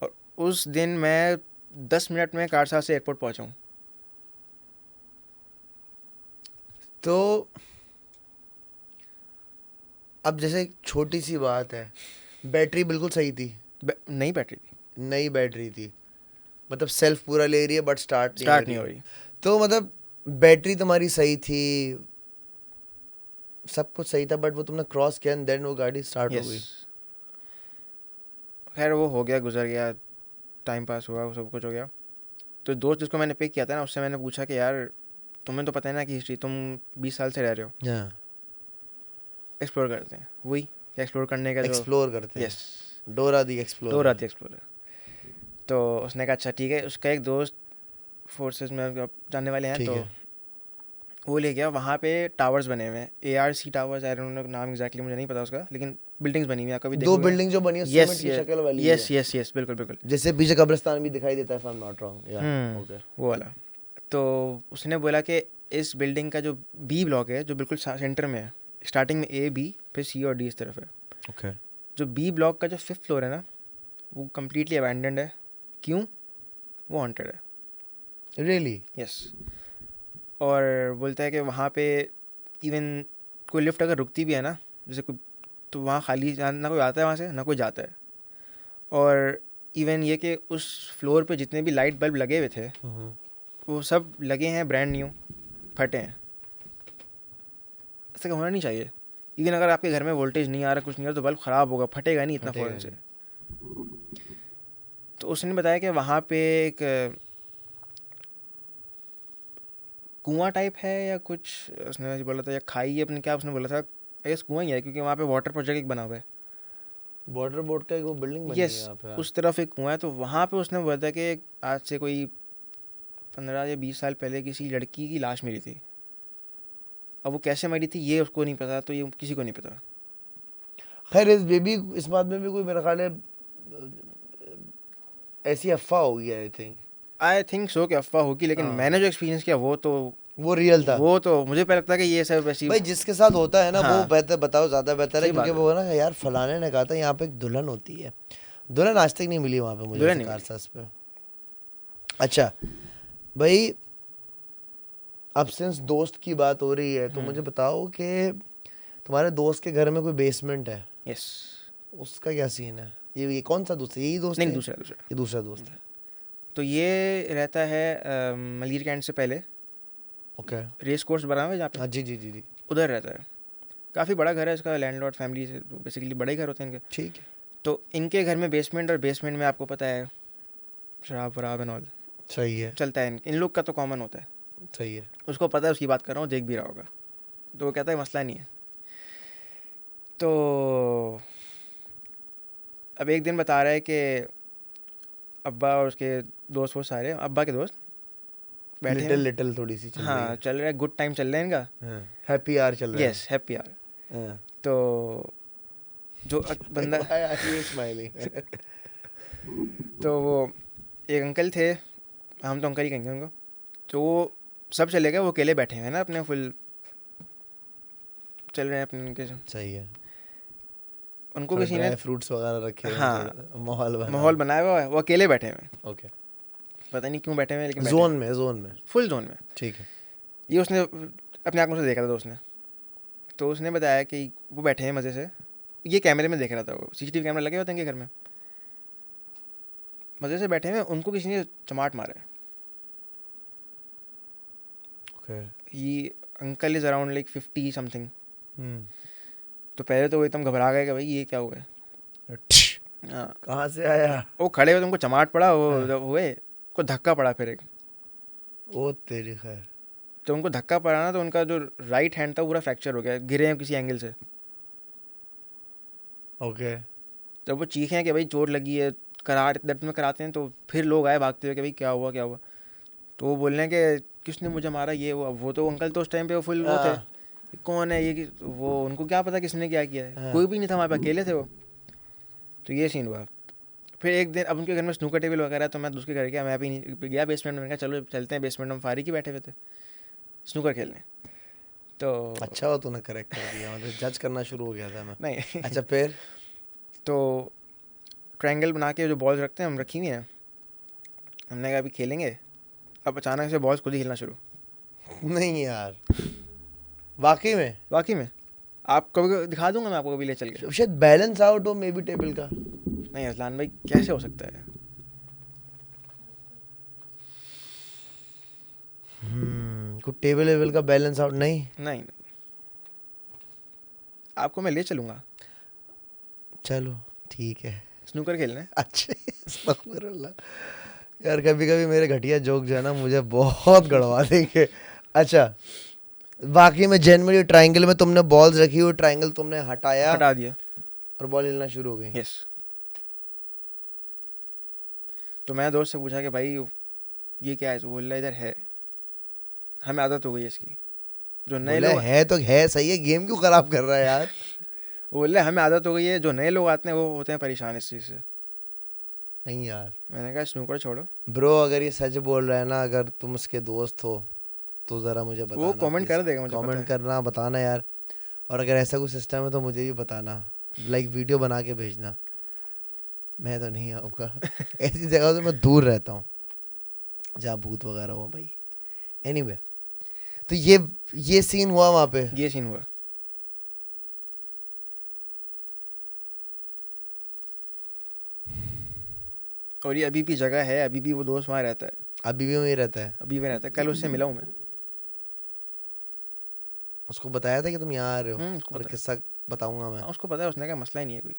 और उस दिन मैं 10 मिनट में कारसा से एयरपोर्ट पहुँचा हूँ। तो अब जैसे एक छोटी सी बात है, बैटरी बिल्कुल सही थी? नई बैटरी थी, नई बैटरी थी, मतलब सेल्फ पूरा ले रही है बट स्टार्ट नहीं हो रही। तो मतलब बैटरी तुम्हारी सही थी, सब कुछ सही था, बट वो तुमने क्रॉस किया एंड देन वो गाड़ी स्टार्ट हो गई। खैर वो हो गया, गुजर गया, टाइम पास हुआ, सब कुछ हो गया। तो दोस्त जिसको मैंने पिक किया था ना, उससे मैंने पूछा कि यार तुम्हें तो पता है ना कि हिस्ट्री, तुम 20 साल से रह रहे हो, एक्सप्लोर करते हैं। वही एक्सप्लोर करने का, एक्सप्लोर करते हैं। यस, डोरा दी एक्सप्लोरर। तो उसने कहा अच्छा ठीक है। उसका एक दोस्त फोर्सेस में जाने वाले हैं, ठीक तो है। वो ले गया। वहाँ पे टावर्स बने हुए हैं, ARC towers, I don't know नाम एग्जैक्टली मुझे नहीं पता उसका, लेकिन बिल्डिंग्स बनी हुई हैं, कभी दो देखोगे। बिल्डिंग जो बनी है यस सीमेंट की शक्ल वाली यस है, यस यस, बिल्कुल बिल्कुल, जैसे पीछे कब्रिस्तान भी दिखाई देता है, if I'm not wrong। Yeah, okay। वो वाला। तो उसने बोला कि इस बिल्डिंग का जो B ब्लॉक है, जो बिल्कुल सेंटर में है, स्टार्टिंग में A B फिर C और D इस तरफ है। Okay। जो B ब्लॉक का जो 5th फ्लोर है ना, वो कम्प्लीटली अबैंडन्ड है। क्यों? वो हॉन्टेड है। Really? यस। और बोलता है कि वहाँ पे इवन कोई लिफ्ट अगर रुकती भी है ना, जैसे कोई, तो वहाँ खाली ना कोई आता है वहाँ से, ना कोई जाता है। और इवन ये कि उस फ्लोर पे जितने भी लाइट बल्ब लगे हुए थे, वो सब लगे हैं ब्रांड न्यू, फटे हैं। ऐसा होना नहीं चाहिए। इवन अगर आपके घर में वोल्टेज नहीं आ रहा, कुछ नहीं आ रहा, तो बल्ब ख़राब होगा, फटेगा नहीं इतना फ़ौरन से। तो उसने बताया कि वहाँ पे एक कुआं टाइप है या कुछ, उसने बोला था, या खाई है अपने, क्या उसने बोला था, आई गेस कुआं ही है, क्योंकि वहाँ पे वाटर प्रोजेक्ट एक बना हुआ है। बॉर्डर बोर्ड का एक वो बिल्डिंग बनी है यस, यहाँ पे। उस तरफ एक कुआं है। तो वहाँ पे उसने बोला था कि आज से कोई 15 या 20 साल पहले किसी लड़की की लाश मिली थी। अब वो कैसे मरी थी ये उसको नहीं पता, तो ये किसी को नहीं पता। खैर इस बात में भी कोई मेरा ख्याल है ऐसी अफवाह होगी, आई थिंक सो कि अफवाह होगी, लेकिन मैंने जो एक्सपीरियंस किया वो रियल था। वो तो मुझे पहले लगता है कि ये सब ऐसी, भाई जिसके साथ होता है ना हाँ, वो बेहतर बताओ, ज़्यादा बेहतर है, सही क्योंकि बात वो ना यार फलाने ने कहा था यहाँ पे एक दुल्हन होती है। दुल्हन आज तक नहीं मिली वहाँ पे मुझे, दुल्हन नहीं कारसास पे। अच्छा भाई, अब सिंस दोस्त की बात हो रही है तो मुझे बताओ कि तुम्हारे दोस्त के घर में कोई बेसमेंट है? यस। उसका क्या सीन है? ये कौन सा दोस्त है? यही दोस्त नहीं, है? दूसरा ये दूसरा दोस्त है। तो ये रहता है मलीर कैंट से पहले, ओके। रेस कोर्स बना हुआ है जहाँ पे, हाँ जी। उधर रहता है। काफ़ी बड़ा घर है इसका, लैंडलॉर्ड फैमिली से, बेसिकली बड़े घर होते हैं इनके। ठीक है। तो इनके घर में बेसमेंट, और बेसमेंट में आपको पता है शराब वराब एंड ऑल सही है। चलता है। इन लोग का तो कॉमन होता है। सही है। उसको पता है, उसकी बात कर रहा हूँ, देख भी रहा होगा। तो वो कहता है मसला नहीं है। तो अब एक दिन बता रहा है कि अब्बा और उसके दोस्त, वो सारे अब्बा के दोस्त बैठे हैं। लिटिल थोड़ी सी चल रही हाँ, है। चल रहा है, गुड टाइम चल रहा है इनका, हैप्पी आवर चल रहा है। Yes, happy hour. हाँ। तो जो बंदा Why are you smiling? तो वो एक अंकल थे, हम तो अंकल ही कहेंगे उनको। तो वो सब चले गए, वो अकेले बैठे हैं ना, अपने फुल चल रहे हैं अपने उनके। सही है। उनको किसी ने फ्रूट्स वगैरह रखे हैं, हाँ, थोड़ा माहौल बनाया हुआ है, वो अकेले बैठे हुए हैं। ओके। पता नहीं क्यों बैठे हुए हैं, लेकिन जोन में फुल जोन में। ठीक है। ये उसने अपने आंखों से देखा था दोस्त ने तो उसने बताया कि वो बैठे हैं मज़े से, ये कैमरे में देख रहा था, वो CCTV कैमरा लगे होते हैं इनके घर में, मज़े से बैठे हुए, उनको किसी ने चमाट मारा है। ओके। ये uncle is around like 50 something. Hmm. तो पहले तो वो एकदम घबरा गए कि भाई ये क्या हुआ है। हाँ, कहाँ से आया? वो खड़े हुए, तुमको चमाट पड़ा, वो हाँ। जब हुए को धक्का पड़ा फिर एक, ओ तेरी खैर। तो उनको धक्का पड़ा ना, तो उनका जो राइट हैंड था पूरा फ्रैक्चर हो गया, गिरे हैं किसी एंगल से। ओके। जब वो चीखें कि भाई चोट लगी है, दर्द में कराते हैं, तो फिर लोग आए भागते हुए कि भाई क्या हुआ क्या हुआ। तो वो बोल रहे हैं कि किसने मुझे मारा, ये वो तो अंकल तो उस टाइम पे वो फुल वो थे, हाँ। कौन है ये वो उनको क्या पता किसने क्या किया है, हाँ। कोई भी नहीं था वहाँ पे, अकेले थे वो। तो ये सीन हुआ। फिर एक दिन अब उनके घर में स्नूकर टेबल वगैरह, तो मैं दूसरे घर गया, मैं भी नहीं गया बेसमेंट में, मैंने कहा चलो चलते हैं बेसमेंट में, फारिक ही बैठे हुए थे स्नूकर खेलने। तो अच्छा हो तूने करेक्ट कर दिया, मतलब जज करना शुरू हो गया था मैं। नहीं अच्छा फिर? तो ट्रायंगल बना के जो बॉल्स रखते हैं हम रखी हुई हैं, हमने कहा अभी खेलेंगे। अब अचानक से बॉल्स खुद ही खेलना शुरू। नहीं यार, वाकई में? वाकई में, आप कभी दिखा दूंगा मैं आपको कभी ले चल के। शायद बैलेंस आउट हो मे बी टेबल का। नहीं असलान भाई, कैसे हो सकता है। कुछ टेबल वेबल का बैलेंस आउट नहीं? नहीं, आपको मैं ले चलूँगा चलो ठीक है। स्नूकर खेलने। अच्छे। अस्तगफिरुल्लाह। यार कभी कभी मेरे घटिया जोक जो है ना मुझे बहुत गड़वा देंगे। अच्छा, बाकी में जनरली ट्रायंगल में तुमने बॉल्स रखी हुई, ट्रायंगल तुमने हटाया हटा दिया। और बॉल हिलना शुरू हो गई। यस। तो मैं दोस्त से पूछा कि भाई ये क्या है, तो बोल रहा इधर है, हमें आदत हो गई है इसकी, जो नए बोले लोग, है तो है सही है, गेम क्यों खराब कर रहा है यार? वो बोल रहे हमें आदत हो गई है, जो नए लोग आते हैं वो होते हैं परेशान इस चीज़ से। नहीं यार मैंने कहा स्नूकर छोड़ो। ब्रो, अगर ये सच बोल रहा है ना, अगर तुम उसके दोस्त हो तो ज़रा मुझे बताना। वो कमेंट कर देगा, मुझे पता कमेंट है। करना, बताना यार। और अगर ऐसा कुछ सिस्टम है तो मुझे भी बताना, लाइक वीडियो बना के भेजना। मैं तो नहीं आऊँगा। ऐसी जगह से मैं दूर रहता हूँ जहाँ भूत वगैरह हो भाई। एनीवे, तो ये सीन हुआ वहाँ पे। ये सीन हुआ। और ये अभी भी जगह है, अभी भी वो दोस्त वहाँ रहता है, अभी भी वहीं रहता है? अभी भी रहता है। कल उससे मिला हूँ मैं। उसको बताया था कि तुम यहाँ आ रहे हो उसको और पता है। किस्सा बताऊंगा मैं? हाँ, उसको पता है, उसने कहा मसला ही नहीं है कोई,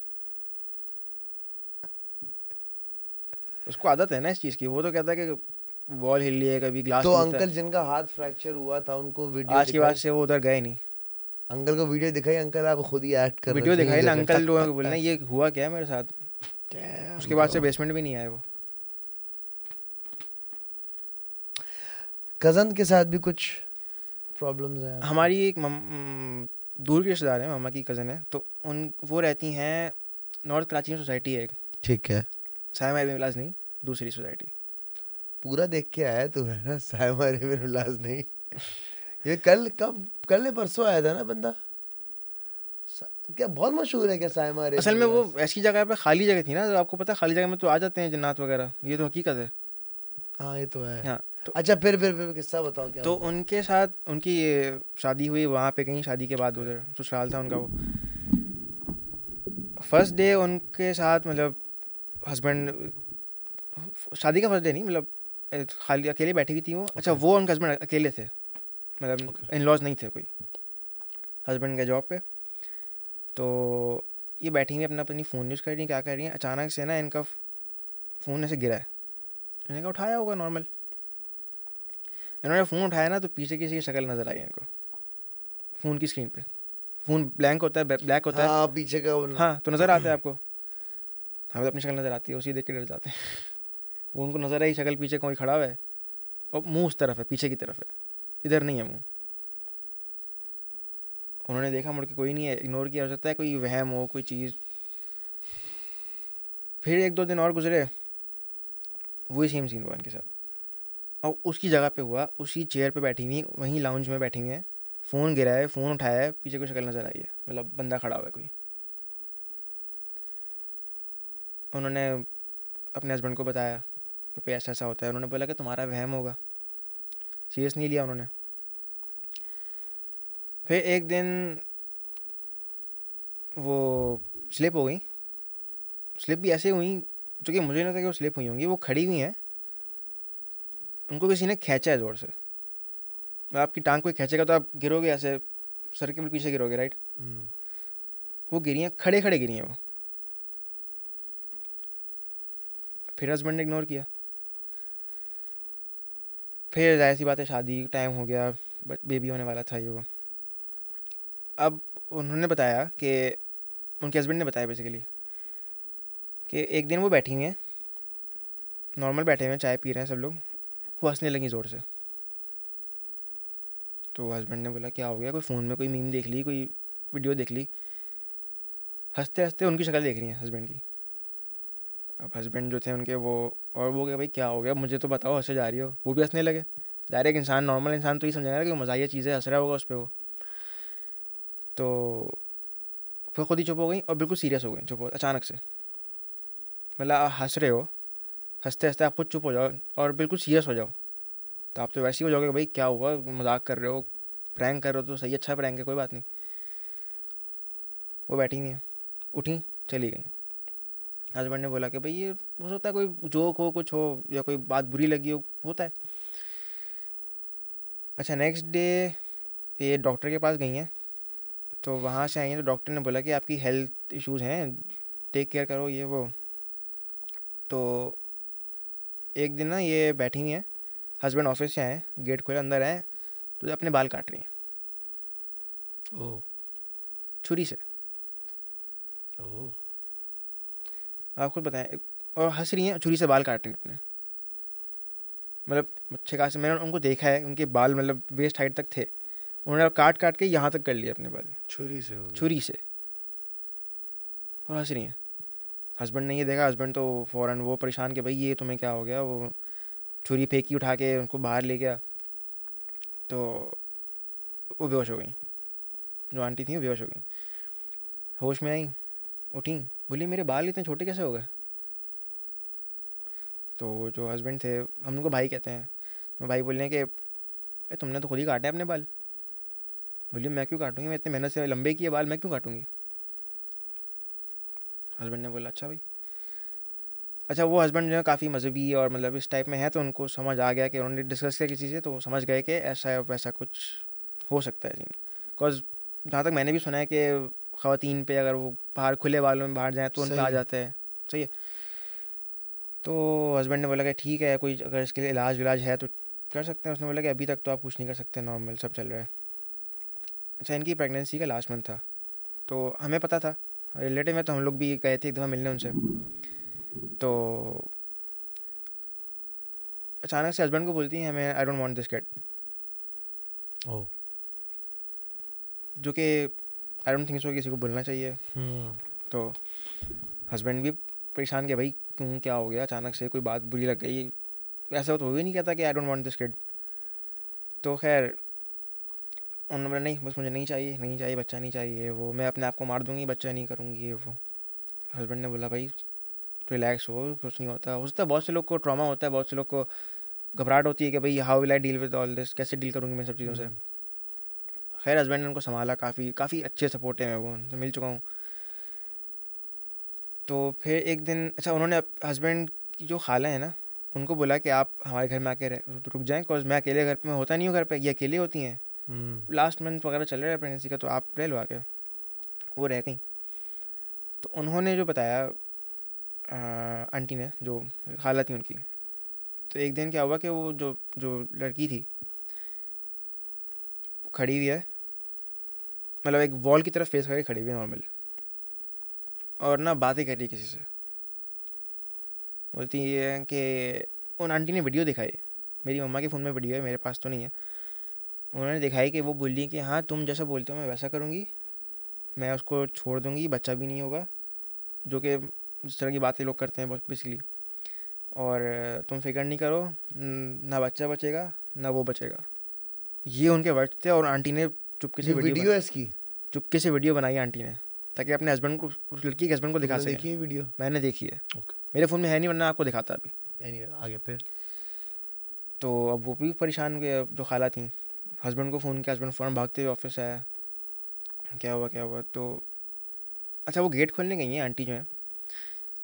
उसको आदत है ना इस चीज़ की। वो तो कहता है कि वॉल हिल रही है, कभी ग्लास तो टूटता है। अंकल जिनका हाथ फ्रैक्चर हुआ था उनको वीडियो आज के बाद दिखाई? से वो उधर गए नहीं। अंकल को वीडियो दिखाई? अंकल आप खुद ही एक्ट कर रहे वीडियो थे दिखाई ना, करके, अंकल टक लोगों टक को बोलना टक। ये हुआ क्या है मेरे साथ। Damn, उसके बाद से bro. बेसमेंट भी नहीं आए वो। कजन के साथ भी कुछ प्रॉब्लम्स हैं आपकी? हमारी एक दूर की रिश्तेदार है, मामा की कज़न है, तो उन वो रहती हैं नॉर्थ कराची में, सोसाइटी है एक, ठीक है। साइमा एबी मिलाज नहीं, दूसरी सोसाइटी। पूरा देख के आया तू है ना, साइमा रेबिन उल्लास नहीं। ये कल ने परसों आया था ना बंदा, क्या बहुत मशहूर है क्या साइमा रेबिन असल में वो उल्लास? ऐसी जगह पे खाली जगह थी ना, तो आपको पता है खाली जगह में तो आ जाते हैं जन्नात वगैरह, ये तो हकीकत है। हाँ ये तो है। हाँ, तो अच्छा फिर किस्सा बताओ क्या तो हुआ? उनके साथ उनकी ये शादी हुई वहाँ पे कहीं, शादी के बाद उधर ससुराल था उनका। वो फर्स्ट डे उनके साथ, मतलब हस्बैंड, शादी का फर्स्ट डे नहीं, मतलब खाली अकेले बैठी हुई थी वो। अच्छा, Okay. वो उनके हस्बैंड अकेले थे, मतलब Okay. इन लॉज नहीं थे कोई, हस्बैंड के जॉब पे। तो ये बैठी हुई अपना अपनी फ़ोन यूज़ कर रही हैं, क्या कर रही हैं, अचानक से ना इनका फ़ोन ऐसे गिरा है। इन्होंने कहा उठाया होगा नॉर्मल, इन्होंने फ़ोन उठाया ना, तो पीछे किसी की शक्ल नज़र आई इनको फ़ोन की स्क्रीन पे। फ़ोन ब्लैंक होता है, ब्लैक होता है। हाँ पीछे का हाँ, तो नज़र आता है आपको, हमें तो अपनी शक्ल नज़र आती है, उसी देख के डर जाते हैं। वो उनको नज़र आई शक्ल, पीछे कोई खड़ा हुआ है और मुंह उस तरफ है, पीछे की तरफ है, इधर नहीं है मुंह। उन्होंने देखा, मुड़ के कोई नहीं है, इग्नोर किया, हो सकता है कोई वहम हो, कोई चीज़। फिर 1-2 दिन और गुजरे, वही सेम सीन हुआ इनके साथ, और उसकी जगह पे हुआ, उसी चेयर पे बैठी हुई, वहीं लाउंज में बैठी हुई हैं, फ़ोन गिरा है, फ़ोन उठाया है, पीछे कोई शक्ल नज़र आई है, मतलब बंदा खड़ा हुआ है कोई। उन्होंने अपने हस्बैंड को बताया कि भाई ऐसा ऐसा होता है। उन्होंने बोला कि तुम्हारा वहम होगा, सीरियस नहीं लिया उन्होंने। फिर एक दिन वो स्लिप हो गई। स्लिप भी ऐसे हुई जो कि मुझे नहीं लगता कि वो स्लिप हुई होंगी। वो खड़ी हुई हैं, उनको किसी ने खींचा है ज़ोर से। आपकी टांग कोई खींचेगा तो आप गिरोगे, ऐसे सर के पीछे गिरोगे, राइट। वो गिरी हैं, खड़े खड़े गिरी हैं वो। फिर हस्बैंड ने इग्नोर किया। फिर जाहिर सी बात है, शादी टाइम हो गया, बट बेबी होने वाला था ये वो। अब उन्होंने बताया कि उनके हस्बैंड ने बताया बेसिकली कि एक दिन वो बैठी हुई हैं, नॉर्मल बैठे हुए हैं, चाय पी रहे हैं सब लोग, वो हंसने लगी ज़ोर से। तो हस्बैंड ने बोला क्या हो गया, कोई फ़ोन में कोई मीम देख ली, कोई वीडियो देख ली। हंसते हंसते उनकी शक्ल देख रही हैं हस्बैंड की। अब हस्बैंड जो थे उनके वो, और वो क्या भाई क्या हो गया, मुझे तो बताओ, हंसे जा रही हो। वो भी हंसने लगे। डायरेक्ट इंसान, नॉर्मल इंसान तो ये समझेगा कि मज़ाहिया चीज़ें, हंस रहा होगा उस पर वो। तो फिर खुद ही चुप हो गई और बिल्कुल सीरियस हो गई, चुप हो अचानक से। मतलब आप हंस रहे हो, हंसते हंसते आप खुद चुप हो जाओ और बिल्कुल सीरियस हो जाओ, तो आप तो वैसे ही हो जाओगे, भाई क्या हुआ, मजाक कर रहे हो, प्रैंक कर रहे हो तो सही, अच्छा प्रैंक है, कोई बात नहीं। वो बैठी हुई हैं, उठी, चली गई। हस्बैंड ने बोला कि भाई ये हो सकता है कोई जोक हो, कुछ हो, या कोई बात बुरी लगी हो, होता है। अच्छा, नेक्स्ट डे ये डॉक्टर के पास गई हैं। तो वहाँ से आई हैं तो डॉक्टर ने बोला कि आपकी हेल्थ इश्यूज़ हैं, टेक केयर करो, ये वो। तो एक दिन ना ये बैठी हुई हैं, हस्बैंड ऑफिस से आए, गेट खोले, अंदर आए, तो अपने बाल काट रही हैं। ओह। छुरी से। ओह। आप खुद बताएं। और हंस रही हैं, छुरी से बाल काट रही हैं अपने। मतलब अच्छे खासे, मैंने उनको देखा है, उनके बाल मतलब वेस्ट हाइट तक थे, उन्होंने काट काट के यहाँ तक कर लिए अपने बाल, छुरी से हो गया। छुरी से। और हंस रही हैं। हस्बैंड ने ये देखा, हस्बैंड तो फ़ौरन वो परेशान कि भाई ये तुम्हें क्या हो गया। वो छुरी फेंकी उठा के, उनको बाहर ले गया। तो वो बेहोश हो गई, जो आंटी थी वो बेहोश हो गई। होश में आई, उठी, बोली मेरे बाल इतने छोटे कैसे हो गए। तो जो हस्बैंड थे, हम उनको भाई कहते हैं, तो भाई बोल रहे हैं कि तुमने तो खुद ही काटे हैं अपने बाल। बोली मैं क्यों काटूंगी, मैं इतने मेहनत से लंबे किए बाल, मैं क्यों काटूंगी। हस्बैंड ने बोला अच्छा भाई। अच्छा, वो हस्बैंड जो है काफ़ी मजहबी और मतलब इस टाइप में है, तो उनको समझ आ गया कि उन्होंने डिस्कस किया किसी से, तो समझ गए कि ऐसा वैसा कुछ हो सकता है सीन। बिकॉज जहाँ तक मैंने भी सुना है कि ख़वातीन पे अगर वो बाहर खुले बालों में बाहर जाएँ तो उन पे आ सही। जाता है। सही है। तो हस्बैंड ने बोला कि ठीक है, कोई अगर इसके लिए इलाज विलाज है तो कर सकते हैं। उसने बोला कि अभी तक तो आप कुछ नहीं कर सकते, नॉर्मल सब चल रहा है। अच्छा, इनकी प्रेगनेंसी का लास्ट मंथ था, तो हमें पता था, रिलेटिव में, तो हम लोग भी गए थे एक दफ़ा मिलने उनसे। तो अचानक से हस्बैंड को बोलती हैं हमें, I don't want this kid. Oh. जो कि आई डोंट थिंक सो किसी को बोलना चाहिए। तो हस्बैंड भी परेशान, कि भाई क्यों, क्या हो गया, अचानक से कोई बात बुरी लग गई, ऐसा तो हो ही नहीं कहता कि आई डोंट वांट दिस किड। तो खैर उन्होंने बोला नहीं, बस मुझे नहीं चाहिए, नहीं चाहिए, बच्चा नहीं चाहिए, वो मैं अपने आप को मार दूंगी, बच्चा नहीं करूँगी, ये वो। हस्बैंड ने बोला भाई रिलैक्स हो, कुछ नहीं होता। हो सकता है बहुत से लोग को ट्रॉमा होता है, बहुत से लोग को घबराहट होती है कि भाई how will I deal with all this, कैसे डील करूँगी मैं सब चीज़ों से। खैर हस्बैंड ने उनको संभाला, काफ़ी काफ़ी अच्छे सपोर्टिव हैं वो, उनसे मिल चुका हूँ। तो फिर एक दिन, अच्छा, उन्होंने हस्बैंड की जो खाला है ना, उनको बोला कि आप हमारे घर में आके रुक जाएं, बिकॉज मैं अकेले घर पे होता नहीं हूँ, घर पे ये अकेले होती हैं, लास्ट मंथ वगैरह चल रहा है प्रेगनेंसी का, तो आप रह लो आके। वो रह गई। तो उन्होंने जो बताया आंटी ने, जो खाला थी उनकी, तो एक दिन क्या हुआ कि वो जो जो लड़की थी वो खड़ी हुई है, मतलब एक वॉल की तरफ फेस करके खड़ी हुई है नॉर्मल, और ना बातें कर रही है किसी से। बोलती ये है कि उन आंटी ने वीडियो दिखाई, मेरी मम्मा के फ़ोन में वीडियो है, मेरे पास तो नहीं है। उन्होंने दिखाई कि वो बोली कि हाँ तुम जैसा बोलते हो मैं वैसा करूँगी, मैं उसको छोड़ दूँगी, बच्चा भी नहीं होगा, जो कि जिस तरह की बातें लोग करते हैं बेसिकली। और तुम फिक्र नहीं करो, ना बच्चा बचेगा ना वो बचेगा। ये उनके वर्ड थे। और आंटी ने चुपके से ये वीडियो वीडियो है इसकी? चुपके से वीडियो बनाई आंटी ने, ताकि अपने हस्बैंड को, उस लड़की के हस्बैंड को दिखा तुमने सके। देखी है वीडियो? मैंने देखी है, ओके। मेरे फ़ोन में है नहीं, वरना आपको दिखाता अभी। एनीवे, आगे फिर। तो अब वो भी परेशान हो गए, जो खाला थी। हस्बैंड को फ़ोन किया, हस्बैंड फ़ौरन भागते हुए ऑफिस आया, क्या हुआ क्या हुआ। तो अच्छा वो गेट खोलने गई हैं आंटी जो है,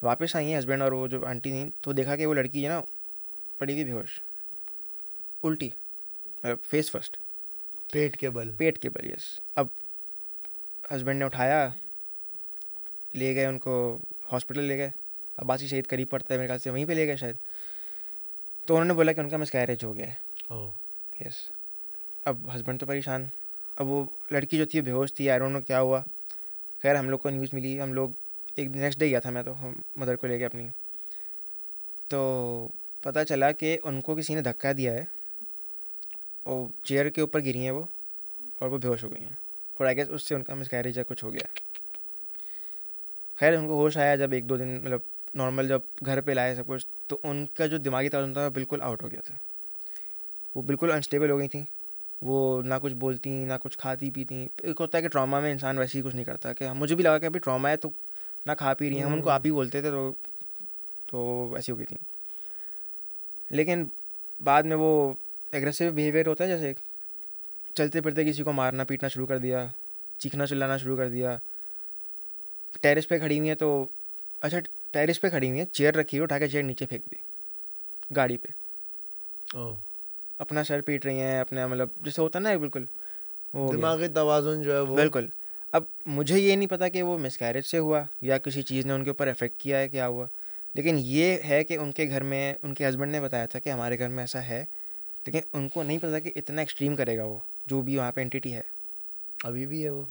वापस आई हैं हस्बैंड और वो जो आंटी थी, तो देखा कि वो लड़की है ना पड़ी हुई बेहोश, उल्टी, फेस फर्स्ट, पेट के बल। पेट के बल, यस। अब हस्बैंड ने उठाया, ले गए उनको हॉस्पिटल ले गए। अब्बासी शहीद करीब पड़ता है मेरे ख्याल से, वहीं पे ले गए शायद। तो उन्होंने बोला कि उनका मिसकैरेज हो गया है। ओह। यस। अब हस्बैंड तो परेशान। अब वो लड़की जो थी वो बेहोश थी, आई डोंट नो क्या हुआ। खैर हम लोग को न्यूज़ मिली, हम लोग एक नेक्स्ट डे गया था मैं, तो हम मदर को लेके अपनी, तो पता चला कि उनको किसी ने धक्का दिया है और चेयर के ऊपर गिरी हैं वो, और वो बेहोश हो गई हैं, और आई गेस उससे उनका मिसकैरेज या कुछ हो गया। खैर उनको होश आया जब 1-2 दिन, मतलब नॉर्मल जब घर पे लाए सब कुछ, तो उनका जो दिमागी तवज़ुन था बिल्कुल आउट हो गया था। वो बिल्कुल अनस्टेबल हो गई थी। वो ना कुछ बोलती, ना कुछ खाती पीती। एक होता है कि ट्रॉमा में इंसान वैसे ही कुछ नहीं करता, कि मुझे भी लगा कि अभी ट्रॉमा है तो ना खा पी रही हैं, हम उनको आप ही बोलते थे, तो वैसी हो गई थी। लेकिन बाद में वो एग्रेसिव बिहेवियर होता है, जैसे चलते फिरते किसी को मारना पीटना शुरू कर दिया, चीखना चिल्लाना शुरू कर दिया। टेरेस पे खड़ी हुई है तो, अच्छा टेरेस पे खड़ी हुई है, चेयर रखी है, उठा के चेयर नीचे फेंक दी गाड़ी पे। ओह। अपना सर पीट रही हैं, अपना मतलब जैसे होता है ना, बिल्कुल वो हो गया। दिमागी तवाज़ुन जो है वो। बिल्कुल। अब मुझे ये नहीं पता कि वो मिसकैरेज से हुआ या किसी चीज़ ने उनके ऊपर इफेक्ट किया है, क्या हुआ। लेकिन ये है कि उनके घर में उनके हस्बैंड ने बताया था कि हमारे घर में ऐसा है, लेकिन उनको नहीं पता कि इतना एक्सट्रीम करेगा वो, जो भी वहाँ पे एंटिटी है। अभी भी है वो।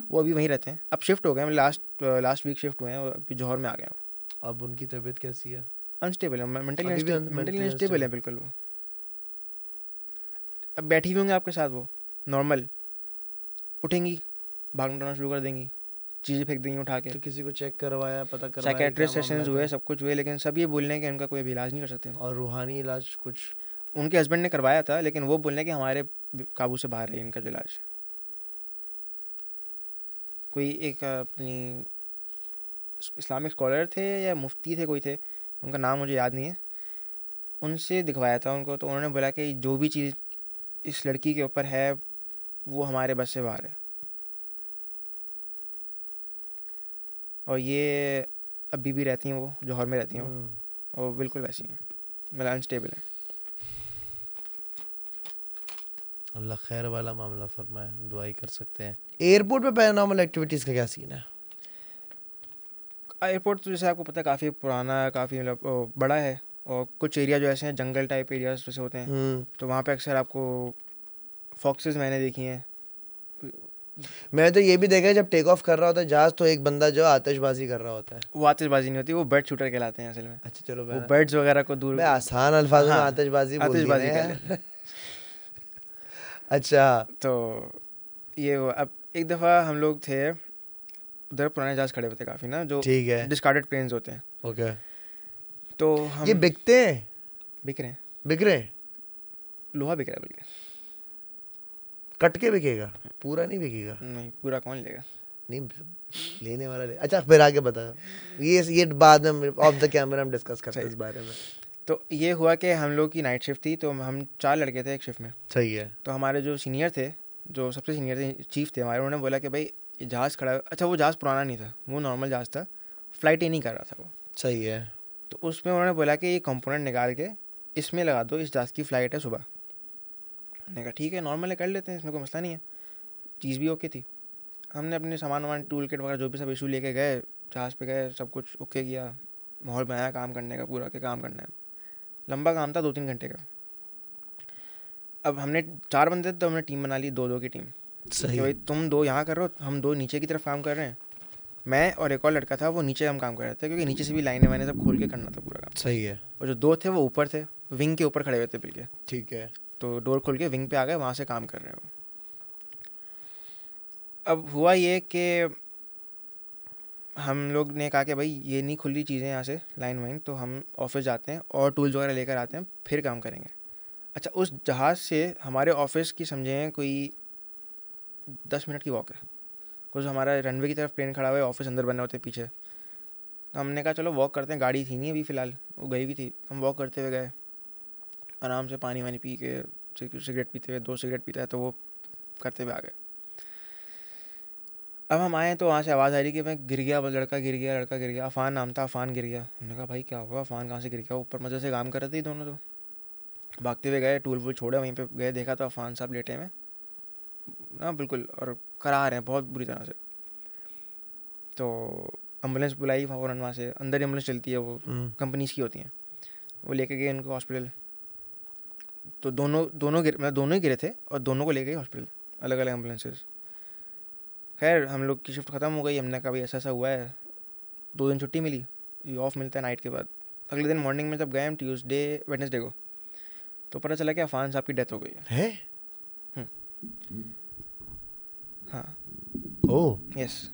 वो अभी वहीं रहते हैं, अब शिफ्ट हो गए, लास्ट वीक शिफ्ट हुए हैं और अभी जौहर में आ गए हैं। अब उनकी तबीयत कैसी है? अनस्टेबल है, अभी भी मेंटली मेंटली अनस्टेबल है अनस्टेबल? बिल्कुल वो। अब बैठी हुई होंगे आपके साथ वो, नॉर्मल उठेंगी, भागना शुरू कर देंगी, चीज़ें फेंक देंगी उठा के। तो किसी को चेक करवाया, पता करवाया कि क्या साइकेट्रिस्ट मामला सेशंस हुए, था? सब कुछ हुए, लेकिन सब ये बोल रहे हैं कि इनका कोई भी इलाज नहीं कर सकते। और रूहानी इलाज कुछ? उनके हस्बैंड ने करवाया था, लेकिन वो बोल रहे हैं कि हमारे काबू से बाहर है इनका जो इलाज। कोई एक अपनी इस्लामिक स्कॉलर थे या मुफ्ती थे, कोई थे, उनका नाम मुझे याद नहीं है, उनसे दिखवाया था उनको, तो उन्होंने बोला कि जो भी चीज़ इस लड़की के ऊपर है वो हमारे बस से बाहर है। और ये अभी भी रहती हैं, वो जौहर में रहती हैं वो, और बिल्कुल वैसी हैं, मतलब अनस्टेबल है। अल्लाह खैर वाला मामला फरमाए, दुआ ही कर सकते हैं। एयरपोर्ट पे पैरानॉर्मल एक्टिविटीज़ का क्या सीन है? एयरपोर्ट तो जैसे आपको पता है काफ़ी पुराना है, काफ़ी मतलब बड़ा है, और कुछ एरिया जो ऐसे हैं जंगल टाइप एरियाज जैसे होते हैं, तो वहाँ पे अक्सर आपको फॉक्सेस मैंने देखी हैं। मैं तो ये भी देखा है, जब टेक ऑफ कर रहा होता है जहाज, तो एक बंदा जो आतिशबाजी कर रहा होता है। वो आतिशबाजी नहीं होती, वो बर्ड शूटर कहलाते हैं असल में। अच्छा चलो, वो मैं बर्ड्स वगैरह को दूर, मैं आसान अल्फाजों में हाँ आतिशबाजी बोल दी ना आतिशबाजी कर यार। लेते हैं। अच्छा। तो ये हुआ। अब एक दफ़ा हम लोग थे उधर, पुराने जहाज़ खड़े होते काफ़ी ना, जो ठीक है। डिस्कार्डेड प्लेन्स होते हैं, ओके। तो ये हम बिकते हैं? बिक रहे हैं, बिक रहे हैं? लोहा बिक रहा है बल्कि। कट के बिकेगा, पूरा नहीं बिकेगा? नहीं, पूरा कौन लेगा। नहीं, लेने वाला ले। अच्छा फिर आगे बता। ये बाद में ऑफ द कैमरा हम डिस्कस करते हैं सही। इस बारे में। तो ये हुआ कि हम लोग की नाइट शिफ्ट थी, तो हम 4 लड़के थे एक शिफ्ट में। सही है। तो हमारे जो सीनियर थे, जो सबसे सीनियर थे, चीफ थे हमारे, उन्होंने बोला कि भाई ये जहाज़ खड़ा है। अच्छा वो जहाज़ पुराना नहीं था, वो नॉर्मल जहाज़ था, फ्लाइट ही नहीं कर रहा था वो। सही है। तो उसमें उन्होंने बोला कि ये कंपोनेंट निकाल के इसमें लगा दो, इस जहाज़ की फ़्लाइट है सुबह। मैंने कहा ठीक है, नॉर्मल है, कर लेते हैं, इसमें कोई मसला नहीं है। चीज़ भी ओके थी। हमने अपने सामान वामान टूल किट वगैरह जो भी सब इशू लेके गए, जहाज़ पे गए, सब कुछ ओके किया, माहौल बनाया काम करने का पूरा, के काम करना है। लंबा काम था, 2-3 घंटे का। अब हमने 4 बंदे थे, तो हमने टीम बना ली, 2-2 की टीम, सही। कि भाई तुम 2 यहाँ कर रहे हो, हम 2 नीचे की तरफ काम कर रहे हैं। मैं और एक और लड़का था, वो नीचे हम काम कर रहे थे, क्योंकि नीचे से भी लाइनें वाइनें सब खोल के करना था पूरा काम। सही है। और जो 2 थे वो ऊपर थे, विंग के ऊपर खड़े हुए थे बिल्कुल। ठीक है। तो डोर खोल के विंग पे आ गए, वहाँ से काम कर रहे हो। अब हुआ ये कि हम लोग ने कहा कि भाई ये नहीं खुली चीज़ें यहाँ से लाइन वाइन, तो हम ऑफिस जाते हैं और टूल्स वगैरह लेकर आते हैं, फिर काम करेंगे। अच्छा उस जहाज़ से हमारे ऑफिस की समझें कोई 10 मिनट की वॉक है, कुछ हमारा रनवे की तरफ प्लेन खड़ा हुआ है, ऑफिस अंदर बने होते हैं पीछे। तो हमने कहा चलो वॉक करते हैं, गाड़ी थी नहीं अभी फ़िलहाल, वो गई भी थी। हम वॉक करते हुए गए, आराम से पानी वानी पी के, सिगरेट पीते हुए, 2 सिगरेट पीता है तो वो करते हुए आ गए। अब हम आए तो वहाँ से आवाज़ आ रही कि मैं गिर गया, बस लड़का गिर गया, लड़का गिर गया। अफान नाम था, अफान गिर गया। हमने कहा भाई क्या हुआ, अफान कहाँ से गिर गया? ऊपर मज़े से काम कर रहे थे दोनों। तो भागते हुए गए, टूल वूल छोड़े, वहीं पे गए, देखा तो अफान साहब लेटे में ना बिल्कुल, और करा रहे हैं बहुत बुरी तरह से। तो एम्बुलेंस बुलाई फ़ौरन, वहाँ से अंदर ही एम्बुलेंस चलती है, वो कंपनीज़ की होती हैं, वो लेके गए उनको हॉस्पिटल। तो दोनों ही गिरे थे और दोनों को ले गए हॉस्पिटल, अलग अलग एम्बुलेंसेस। खैर हम लोग की शिफ्ट ख़त्म हो गई। हमने कहा भाई ऐसा ऐसा हुआ है, 2 दिन छुट्टी मिली, ये ऑफ मिलता है नाइट के बाद। अगले दिन मॉर्निंग में जब गए हम ट्यूसडे वेडनेसडे को, तो पता चला कि अफान साहब की डेथ हो गई है। हाँ, ओह यस।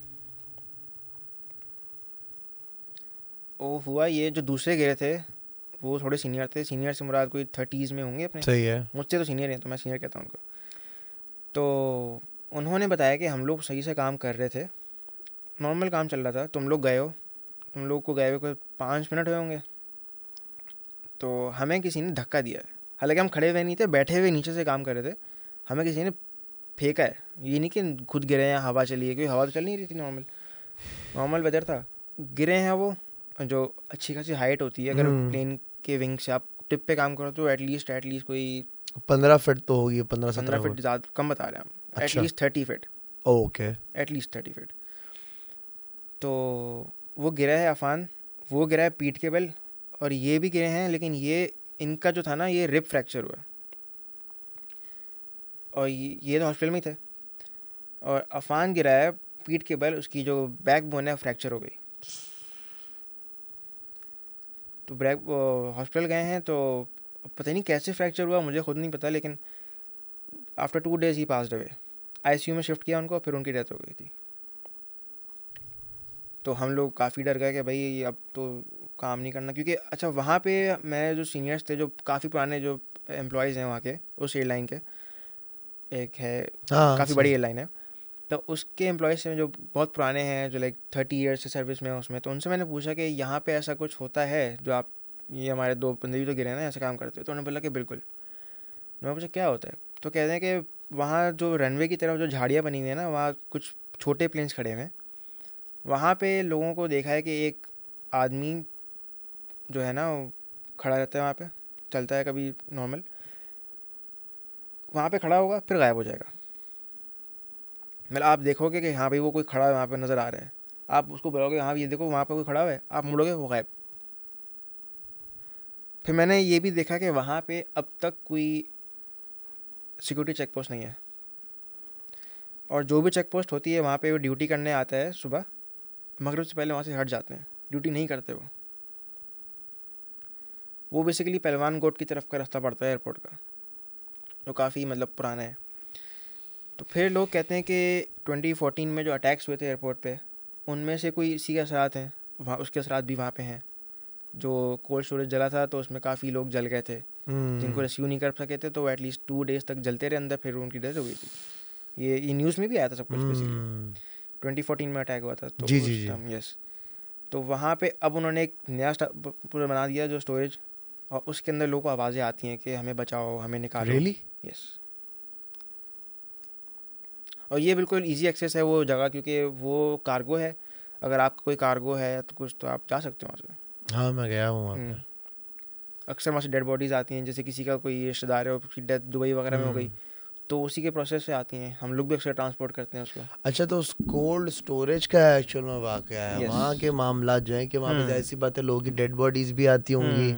वो हुआ ये, जो दूसरे गिरे थे वो थोड़े सीनियर थे, सीनियर से मुराद कोई 30s में होंगे अपने, सही है। मुझसे तो सीनियर हैं, तो मैं सीनियर कहता हूँ उनको। तो उन्होंने बताया कि हम लोग सही से काम कर रहे थे, नॉर्मल काम चल रहा था, तुम लोग गए हो, तुम लोग को गए हुए कोई 5 मिनट हुए होंगे, तो हमें किसी ने धक्का दिया है। हालांकि हम खड़े हुए नहीं थे, बैठे हुए नीचे से काम कर रहे थे, हमें किसी ने फेंका है। ये नहीं कि खुद गिरे हैं, हवा चली है, क्योंकि हवा तो चल नहीं रही थी, नॉर्मल वेदर था। गिरे हैं वो, जो अच्छी खासी हाइट होती है, अगर प्लेन के विंग से आप टिप पे काम करो तो एटलीस्ट कोई 15 फीट तो होगी, 15-17 15 फीट, फीट। ज़्यादा कम बता रहे हैं हम, अच्छा। At least 30 feet, okay. At least 30 feet. तो वो गिरा है अफान, वो गिरा है पीठ के बल, और ये भी गिरे हैं, लेकिन ये इनका जो था ना, ये रिब फ्रैक्चर हुआ, और ये तो हॉस्पिटल में ही थे। और अफान गिरा है पीठ के बल, उसकी जो बैक बोन है फ्रैक्चर हो गई। तो ब्रैक हॉस्पिटल गए हैं, तो पता नहीं कैसे फ्रैक्चर हुआ, मुझे खुद नहीं पता, लेकिन आफ्टर 2 डेज़ ही पास्ड अवे। आईसीयू में शिफ्ट किया उनको, फिर उनकी डेथ हो गई थी। तो हम लोग काफ़ी डर गए कि भाई अब तो काम नहीं करना, क्योंकि अच्छा वहाँ पे मैं जो सीनियर्स थे, जो काफ़ी पुराने जो एम्प्लॉयज़ हैं वहाँ के, उस एयरलाइन के, एक है हाँ काफ़ी बड़ी सही। एयरलाइन है, तो उसके एम्प्लॉयज़ हैं जो बहुत पुराने हैं, जो लाइक 30 ईयर्स से सर्विस में है उसमें। तो उनसे मैंने पूछा कि यहाँ पे ऐसा कुछ होता है जो आप, ये हमारे 2 बंदे भी तो गिरे हैं ना, ऐसा काम करते हो? तो उन्होंने बोला कि बिल्कुल। मैं पूछा क्या होता है? तो कहते हैं कि वहाँ जो रनवे की तरफ जो झाड़ियाँ बनी हुई है ना, वहाँ कुछ छोटे प्लेन्स खड़े हुए हैं, वहाँ पे लोगों को देखा है कि एक आदमी जो है ना वो खड़ा रहता है वहाँ पे, चलता है कभी नॉर्मल, वहाँ पे खड़ा होगा फिर गायब हो जाएगा। मतलब आप देखोगे कि हाँ भाई वो कोई खड़ा है वहाँ पे, नज़र आ रहा है, आप उसको बोलोगे हाँ ये देखो वहाँ पे कोई खड़ा हुआ है, आप मुड़ोगे वो गायब। फिर मैंने ये भी देखा कि वहाँ पे अब तक कोई सिक्योरिटी चेक पोस्ट नहीं है, और जो भी चेक पोस्ट होती है वहाँ पे वो ड्यूटी करने आता है सुबह, मगरिब से पहले वहाँ से हट जाते हैं, ड्यूटी नहीं करते वो बेसिकली पहलवान गोट की तरफ का रास्ता पड़ता है एयरपोर्ट का, जो काफ़ी मतलब पुराना है। तो फिर लोग कहते हैं कि 2014 में जो अटैक्स हुए थे एयरपोर्ट पे, उनमें से कोई इसी के असरात हैं वहाँ, उसके असरात भी वहाँ पे हैं। जो कोल्ड स्टोरेज जला था तो उसमें काफ़ी लोग जल गए थे, जिनको रेस्क्यू नहीं कर सके थे, तो एटलीस्ट 2 डेज़ तक जलते रहे अंदर, फिर उनकी डेथ हो गई थी। ये न्यूज़ में भी आया था सब कुछ बेसिकली। 2014 में अटैक हुआ था तो जी उस जी जी। Time, yes. तो वहाँ पे अब उन्होंने एक नया पूरा बना दिया जो स्टोरेज, और उसके अंदर लोगों को आवाज़ें आती हैं कि हमें बचाओ, हमें निकालो। रियली? यस। और ये बिल्कुल इजी एक्सेस है वो जगह, क्योंकि वो कार्गो है, अगर आपका कोई कार्गो है तो कुछ, तो आप जा सकते हो वहाँ से। हाँ मैं गया हूँ वहाँ पे। अक्सर वहाँ से डेड बॉडीज़ आती हैं, जैसे किसी का कोई रिश्तेदार है, उसकी डेथ दुबई वगैरह में हो गई, तो उसी के प्रोसेस से आती हैं, हम लोग भी अक्सर ट्रांसपोर्ट करते हैं उसको। अच्छा, तो उस कोल्ड स्टोरेज का एक्चुअल में वाकया है यस। वहाँ के मामला जो है कि वहाँ पे जाहिर सी बात है लोगों की डेड बॉडीज भी आती होंगी,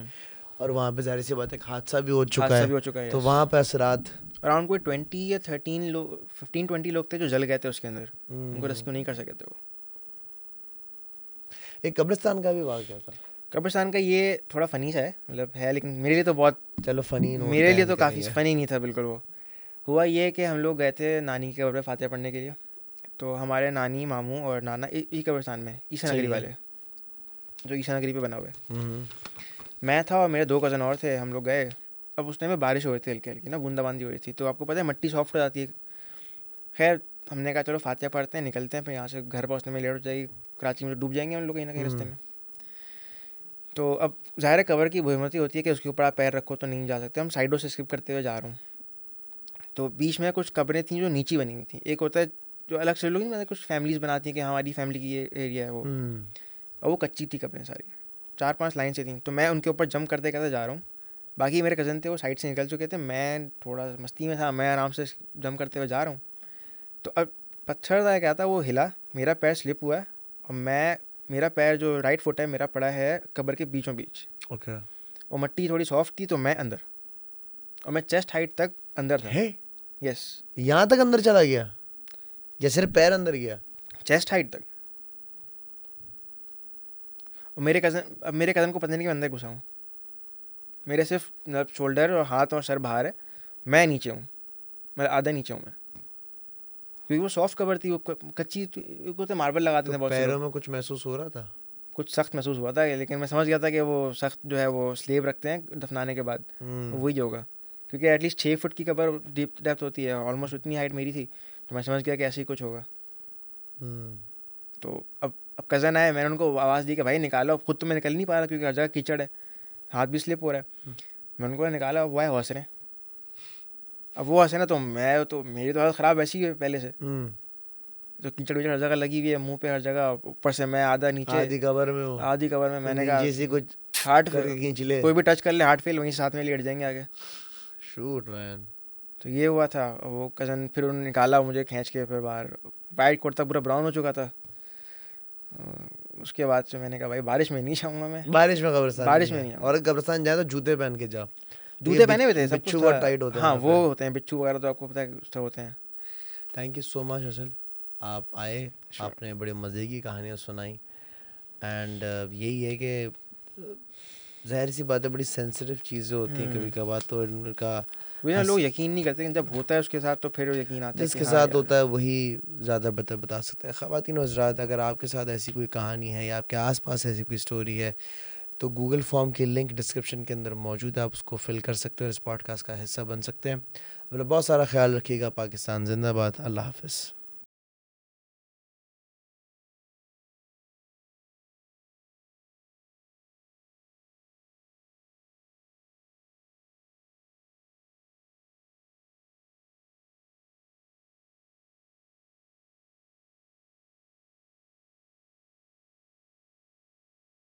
और वहाँ पे जाहिर सी बात है एक हादसा भी हो चुका हादसा है, भी हो चुका है, तो यस। वहाँ पे असरात अराउंड कोई 20 या 13 लोग, 15-20 लोग थे जो जल गए थे उसके अंदर, उनको रेस्क्यू नहीं कर सके थे वो। एक कब्रिस्तान का भी वाकया था। कब्रिस्तान का ये थोड़ा फ़नी सा है, मतलब है, लेकिन मेरे लिए तो बहुत, चलो फनी नोट मेरे लिए तो काफ़ी फ़नी नहीं था बिल्कुल। वो हुआ ये कि हम लोग गए थे नानी के कब्र पे फातिहा पढ़ने के लिए, तो हमारे नानी मामू और नाना एक कब्रिस्तान में, ईसा नगरी वाले, जो ईसा नगरी पे बना हुआ है। मैं था और मेरे 2 कज़न और थे, हम लोग गए। अब उस टाइम में बारिश हो रही थी, हल्की हल्की ना बूंदाबांदी हो रही थी, तो आपको पता है मट्टी सॉफ्ट हो जाती है। खैर हमने कहा चलो फातिहा पढ़ते हैं, निकलते हैं, फिर यहाँ से घर पहुँचने में लेट हो जाएगी, कराची में डूब जाएंगे हम लोग कहीं ना कहीं रास्ते में। तो अब ज़ाहिर है कवर की बहुमति होती है कि उसके ऊपर आप पैर रखो तो नहीं जा सकते, हम साइडों से स्किप करते हुए जा रहा हूँ। तो बीच में कुछ कब्रें थी जो नीची बनी हुई थी, एक होता है जो अलग से लोग नहीं, मतलब कुछ फैमिलीज बनाती हैं कि हमारी फैमिली की ये एरिया है वो, और वो कच्ची थी कपड़े सारी, 4-5 लाइन से थी, तो मैं उनके ऊपर जंप करते करते जा रहा हूँ। बाकी मेरे कज़न थे वो साइड से निकल चुके थे, मैं थोड़ा मस्ती में था, मैं आराम से जंप करते हुए जा रहा हूँ। तो अब पत्थर था क्या था, वो हिला, मेरा पैर स्लिप हुआ है, और मेरा पैर जो राइट फुट है मेरा पड़ा है कब्र के बीचों बीच। ओके। और मट्टी थोड़ी सॉफ्ट थी, तो मैं अंदर, और मैं चेस्ट हाइट तक अंदर था। है यस, यहाँ तक अंदर चला गया या सिर्फ पैर अंदर गया? चेस्ट हाइट तक। और मेरे कज़न को पता नहीं कि मैं अंदर घुसा हूँ। मेरे सिर्फ मतलब शोल्डर और हाथ और सर बाहर है, मैं नीचे हूँ, मतलब आधा नीचे हूँ मैं, क्योंकि वो सॉफ्ट कवर थी, वो कच्ची को तो मार्बल लगाते थे बहुत से पैरों लोग। में कुछ महसूस हो रहा था? कुछ सख्त महसूस हुआ था, लेकिन मैं समझ गया था कि वो सख्त जो है वो स्लेब रखते हैं दफनाने के बाद, वही होगा, क्योंकि एटलीस्ट 6 फुट की कबर डीप डेप्थ होती है, ऑलमोस्ट उतनी हाइट मेरी थी, तो मैं समझ गया कि ऐसे ही कुछ होगा। तो अब कज़न आए, मैंने उनको आवाज़ दी कि भाई निकालो, खुद तो मैं निकल नहीं पा रहा क्योंकि हर जगह कीचड़ है, हाथ भी स्लिप हो रहा है। मैंने उनको निकाला, वो आए हंस रहे हैं। अब वो हंसे ना, तो मेरी तो हालत ख़राब वैसी है पहले से, तो कीचड़ विचड़ हर जगह लगी हुई है, मुंह पे हर जगह, ऊपर से मैं आधा नीचे, आधी कवर में हो, आधी कवर में। मैंने कहा नीचे से कुछ हार्ट करके खींच ले। कोई भी टच कर ले हार्ट फेल, वहीं साथ में लेट जाएंगे आगे। Shoot man. तो ये हुआ था। वो कज़न फिर उन्होंने निकाला मुझे खींच के, फिर बाहर वाइट कुर्ता पूरा ब्राउन हो चुका था। उसके बाद से मैंने कहा भाई बारिश में नहीं जाऊँगा मैं, बारिश में कब्रिस्तान बारिश में नहीं जाऊँगा। और कब्रिस्तान जाए तो जूते पहन के जाओ। जूते पहने हुए थे, सब कुछ बिच्छू था। बहुत टाइट होते हैं हाँ वहाँ वो पे। होते हैं बिच्छू वगैरह, तो आपको पता है उससे होते हैं। थैंक यू सो मच असल, आप आए, Sure. आपने बड़े मज़े की कहानियाँ सुनाई। एंड यही है कि ज़ाहिर सी बात है, बड़ी सेंसिटिव चीज़ें होती हैं कभी कभार, तो इनका वही ना, लोग यकीन नहीं करते, जब होता है उसके साथ तो फिर यकीन आता है जिसके कि हाँ साथ यार। होता है वही ज़्यादा बेहतर बता सकता है। ख़वातीन और हज़रात, अगर आपके साथ ऐसी कोई कहानी है या आपके आसपास ऐसी कोई स्टोरी है, तो गूगल फॉर्म की लिंक डिस्क्रिप्शन के अंदर मौजूद है, आप उसको फिल कर सकते हो, इस पॉडकास्ट का हिस्सा बन सकते हैं। अपना बहुत सारा ख्याल रखिएगा। पाकिस्तान जिंदाबाद। अल्लाह हाफ़िज़।